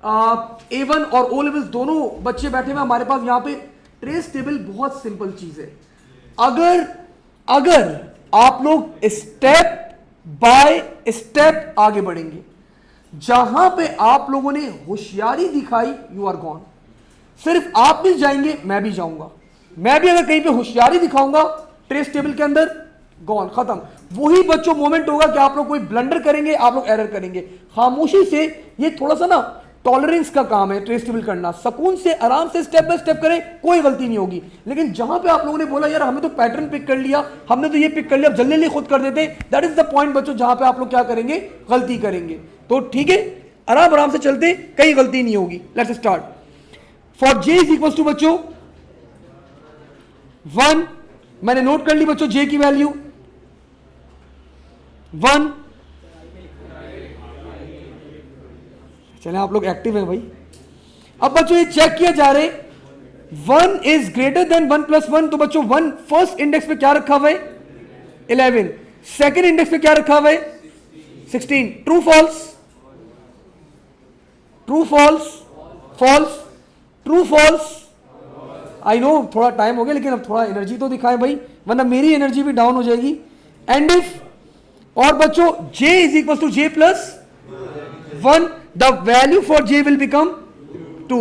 A1 और O लेवल्स दोनों बच्चे बैठे हुए हमारे पास। यहां पे ट्रेस टेबल बहुत सिंपल चीज है। अगर आप लोग स्टेप बाय स्टेप आगे बढ़ेंगे, जहां पे आप लोगों ने होशियारी दिखाई, यू आर गॉन। सिर्फ आप भी जाएंगे, मैं भी जाऊंगा। मैं भी अगर कहीं पे होशियारी दिखाऊंगा ट्रेस टेबल के अंदर, गॉन, खत्म। वही बच्चों मोमेंट होगा कि आप लोग कोई ब्लंडर करेंगे, आप लोग एरर करेंगे। खामोशी से, ये थोड़ा सा ना टॉलरेंस का काम है ट्रेस टेबल करना। सुकून से आराम से स्टेप बाय स्टेप करें, कोई गलती नहीं होगी। लेकिन जहां पे आप लोगों ने बोला यार हमें तो पैटर्न पिक कर लिया, हमने तो ये पिक कर लिया, अब जल्दी खुद कर देते हैं, दैट इज द पॉइंट बच्चों, जहां पे आप लोग क्या करेंगे? गलती करेंगे। तो ठीक है, आराम आराम से चलते, कहीं गलती नहीं होगी। Let's start. For j is equal to बच्चों 1, मैंने नोट कर ली बच्चों j की वैल्यू 1। चलें आप लोग एक्टिव हैं भाई। अब बच्चों ये चेक किया जा रहे 1 इज ग्रेटर देन 1 + 1। तो बच्चों 1 फर्स्ट इंडेक्स पे क्या रखा हुआ है? 11। सेकेंड इंडेक्स पे क्या रखा हुआ है? 16। True false? True false? False? True false? I know थोड़ा टाइम हो गया, लेकिन अब थोड़ा एनर्जी तो दिखाएं भाई, वरना मेरी एनर्जी भी डाउन हो जाएगी। एंड इफ, और बच्चों j is equal to j + 1, the value for j will become 2।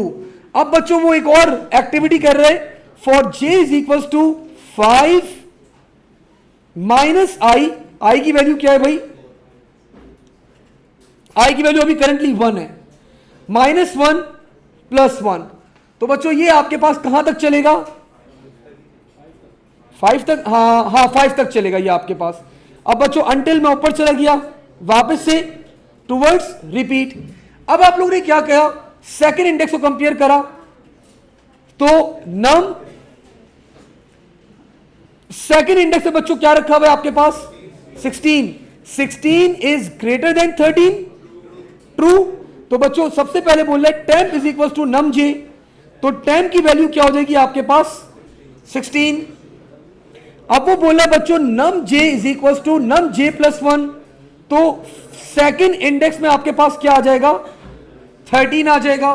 अब बच्चों वो एक और एक्टिविटी कर रहे हैं। For j is equal to 5 - i। i की वैल्यू क्या है भाई? i की वैल्यू अभी करंटली 1 है। -1 + 1। तो बच्चों ये आपके पास कहां तक चलेगा? 5 तक। हाँ 5 तक चलेगा ये आपके पास। अब बच्चों अंटिल मैं ऊपर चला गया, वापस से टुवर्ड्स रिपीट। अब आप लोगों ने क्या किया? सेकेंड इंडेक्स को कंपेयर करा, तो नम सेकेंड इंडेक्स में बच्चों क्या रखा हुआ है आपके पास? 16। 16 इज ग्रेटर देन 13। ट्रू। तो बच्चों सबसे पहले बोल रहे temp is equal to num j। तो temp की वैल्यू क्या हो जाएगी आपके पास? 16। अब वो बोल रहा है बच्चों num j is equal to num j + 1। तो सेकेंड इंडेक्स में आपके पास क्या आ जाएगा? 13 आ जाएगा।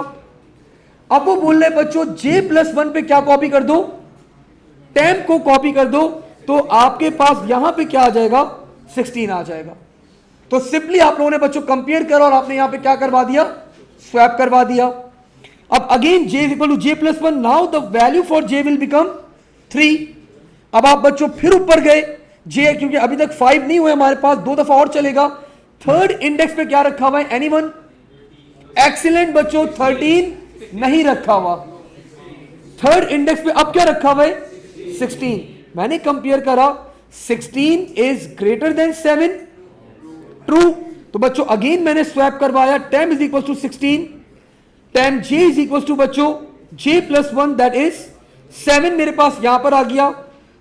अब वो बोल रहे बच्चों j + 1 पे क्या कॉपी कर दो? temp को कॉपी कर दो, तो आपके पास यहां पे क्या आ जाएगा? 16 आ जाएगा। तो सिंपली आप लोगों ने बच्चों कंपेयर करा और आपने यहां पे क्या करवा दिया? स्वैप करवा दिया। अब again j is equal to j + 1, now the value for j will become 3। अब आप बच्चों फिर ऊपर गए, j क्योंकि अभी तक 5 नहीं हुए हमारे पास, 2 दफा और चलेगा। थर्ड इंडेक्स पे क्या रखा हुआ है? एनीवन? एक्सीलेंट बच्चों, 13 नहीं रखा हुआ। थर्ड इंडेक्स पे अब क्या रखा हुआ है? 16। मैंने कंपेयर करा, 16 इज ग्रेटर देन 7, ट्रू। तो बच्चों अगेन मैंने स्वैप करवाया, temp is equal to 16, temp J is equal to बच्चों जे प्लस 1 दैट इज 7 मेरे पास यहां पर आ गया,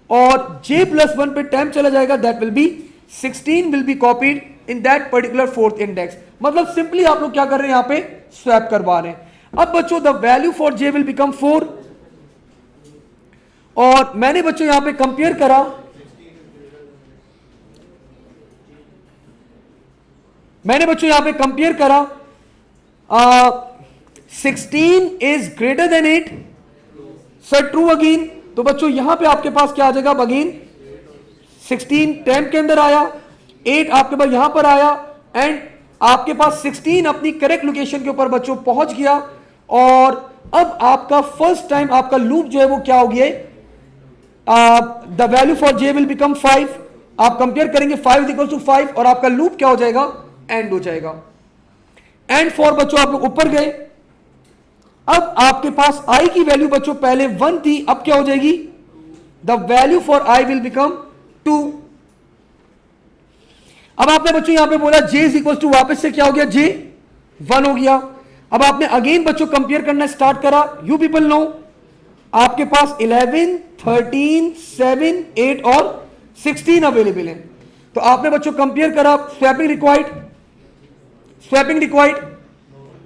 और j प्लस 1 पे टेम चला जाएगा, that will B 16 will be copied in that particular fourth index. मतलब सिंपली आप लोग क्या कर रहे हैं, यहां पे स्वैप करवा रहे हैं। अब बच्चों the value for j will become 4, और मैंने बच्चों यहां पे कंपेयर करा, मैंने बच्चों यहां पे कंपेयर करा 16 is greater than 8, sir true again. तो बच्चों यहां पे आपके पास क्या आ जाएगा, अगेन 16 टेम के अंदर आया, 8 आपके पास यहां पर आया, एंड आपके पास 16 अपनी करेक्ट लोकेशन के ऊपर बच्चों पहुंच गया। और अब आपका फर्स्ट टाइम आपका लूप जो है वो क्या हो गया, the value for J will become 5, आप कंपेयर करेंगे 5 इज इक्वल टू 5, और आपका लूप क्या हो जाएगा, एंड हो जाएगा। एंड फॉर बच्चों आप लोग ऊपर गए, अब आपके पास i की वैल्यू बच्चों पहले 1 थी, अब क्या हो जाएगी, the value for i will become 2। अब आपने बच्चों यहां पे बोला j इज इक्वल टू, वापस से क्या हो गया, j 1 हो गया। अब आपने अगेन बच्चों कंपेयर करना स्टार्ट करा, यू पीपल नो आपके पास 11, 13, 7, 8 और 16 अवेलेबल है। तो आपने बच्चों कंपेयर करा, swapping required, swapping required,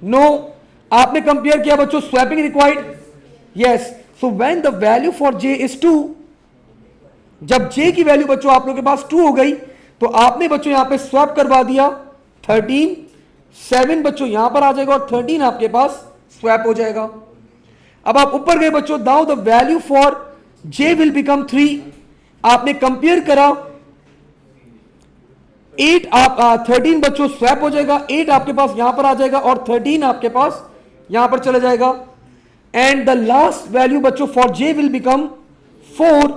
no. आपने कंपेयर किया बच्चों, swapping required, yes. So when the value for j is 2, जब j की वैल्यू बच्चों आप लोगों के पास 2 हो गई, तो आपने बच्चों यहां पे स्वैप करवा दिया 13, 7 बच्चों यहां पर आ जाएगा, और 13 आपके पास स्वैप हो जाएगा। अब आप ऊपर गए बच्चों, now the value for j will become 3, आपने कंपेयर करा 8, आप 13 बच्चों स्वैप हो जाएगा, 8 आपके पास यहां पर आ जाएगा, और 13 आपके पास यहां पर चला जाएगा। एंड द लास्ट वैल्यू बच्चों फॉर j विल बिकम 4,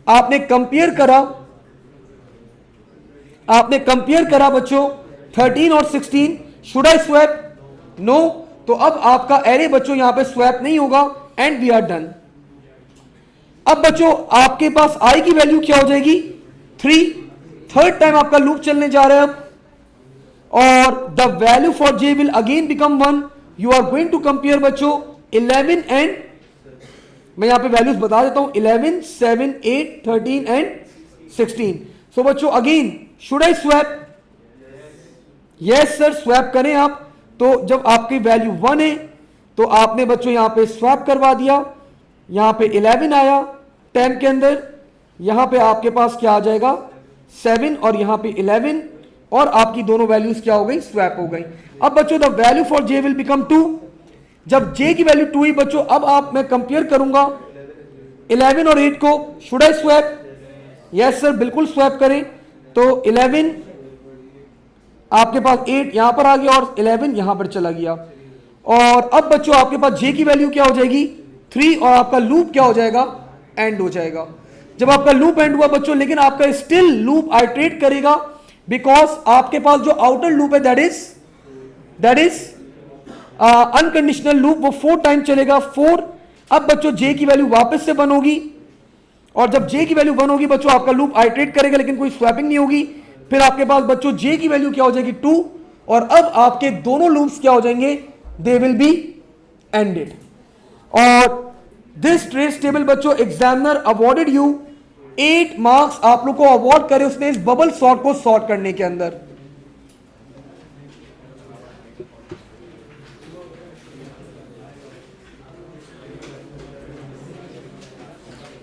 आपने कंपेयर करा, आपने कंपेयर करा बच्चों 13 और 16, शुड आई स्वैप, नो। तो अब आपका एरे बच्चों यहां पे स्वैप नहीं होगा, एंड वी आर डन। अब बच्चों आपके पास i की वैल्यू क्या हो जाएगी, 3, थर्ड टाइम आपका लूप चलने जा रहा है अब, और the value for j will again become 1। You are going to compare बच्चों 11 एंड, मैं यहां पे वैल्यूज बता देता हूं, 11, 7, 8, 13 एंड 16। सो बच्चों again should I swap, yes sir swap करें आप। तो जब आपकी वैल्यू 1 है, तो आपने बच्चों यहां पे स्वैप करवा दिया, यहां पे 11 आया टेम के अंदर, यहां पे आपके पास क्या आ जाएगा 7, और यहां पे 11, और आपकी दोनों वैल्यूज क्या हो गई, स्वैप हो गई। अब बच्चों the value for j will become 2, जब j की वैल्यू 2 ही बच्चों, अब आप मैं कंपेयर करूंगा 11 और 8 को, should I swap, yes sir बिल्कुल स्वैप करें। तो 11 आपके पास 8 यहां पर आ गया, और 11 यहां पर चला गया, और अब बच्चों आपके पास j की वैल्यू क्या हो जाएगी 3, और आपका लूप क्या हो जाएगा, एंड हो जाएगा। जब आपका लूप एंड हुआ बच्चों, लेकिन आपका स्टिल लूप आइटरेट करेगा, बिकॉज आपके पास जो आउटर लूप है दैट इज अनकंडीशनल लूप, वो 4 टाइम चलेगा, 4। अब बच्चों j की वैल्यू वापस से 1 होगी, और जब j की वैल्यू 1 होगी बच्चों आपका लूप आइटरेट करेगा, लेकिन कोई स्वैपिंग नहीं होगी। फिर आपके पास बच्चों j की वैल्यू क्या हो जाएगी 2, और अब आपके दोनों लूप्स क्या हो जाएंगे, दे विल बी एंडेड। और दिस ट्रेस टेबल बच्चों एग्जामिनर अवॉर्डेड यू 8 मार्क्स आप लोग को अवॉर्ड करे उसने इस बबल सॉर्ट को सॉर्ट करने के अंदर।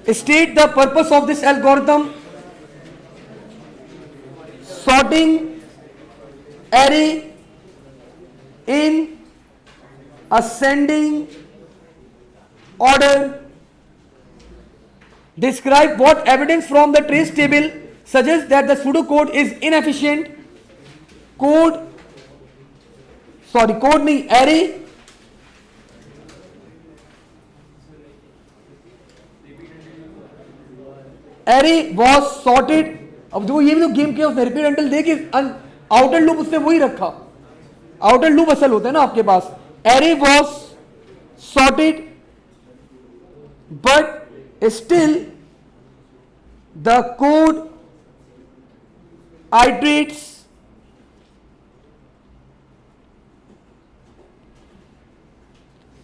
State the purpose of this algorithm. Sorting array in ascending order. Describe what evidence from the trace table suggests that the pseudocode is inefficient. Code नहीं, array was sorted। अब देखो ये भी तो गेम के उसने रिपीट अंटिल दे के outer loop उसने वही रखा, आउटर लूप असल होता है ना आपके पास। array was sorted but still the code iterates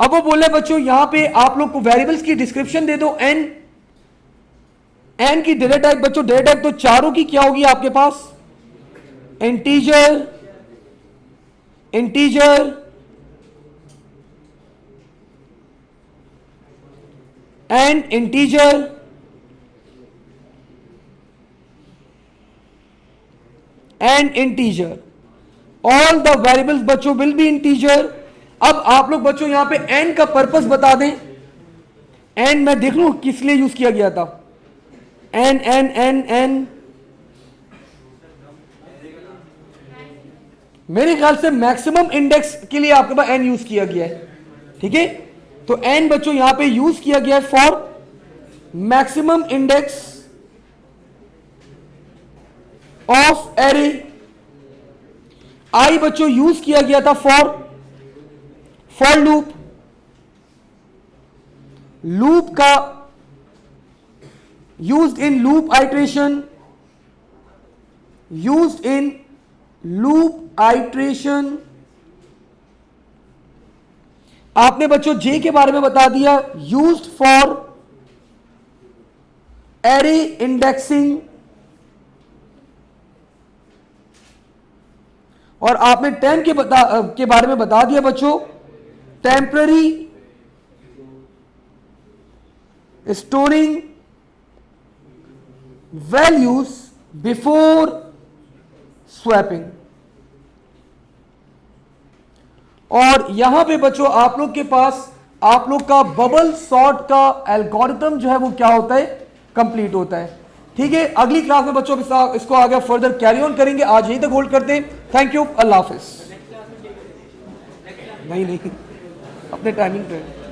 अब वो बोले बच्चों यहां पे आप लोग को वेरिएबल्स की डिस्क्रिप्शन दे दो एन की डेटा टाइप बच्चों डेटा टाइप तो चारों की क्या होगी आपके पास integer integer and integer and integer all the variables बच्चों विल बी इंटीजर। अब आप लोग बच्चों यहां पे एन का पर्पस बता दें एन मैं देख लूं किस लिए यूज किया गया था एन एन एन एन मेरे ख्याल से मैक्सिमम इंडेक्स के लिए आपके पास एन यूज किया गया है ठीक है तो एन बच्चों यहां पे यूज किया गया है for maximum index of array आई बच्चों यूज किया गया था फॉर लूप लूप का used in loop iteration used in loop iteration आपने बच्चों जे के बारे में बता दिया यूज्ड फॉर एरे इंडेक्सिंग और आपने टेम के बारे में बता दिया बच्चों temporary storing values before swapping और यहां पे बच्चों आप लोग के पास आप लोग का बबल सॉर्ट का एल्गोरिथम जो है वो क्या होता है कंप्लीट होता है ठीक है अगली क्लास में बच्चों इसको आगे फर्दर कैरी ऑन करेंगे आज यहीं तक होल्ड करते हैं थैंक यू अल्लाह हाफिज नहीं अपने टाइमिंग पे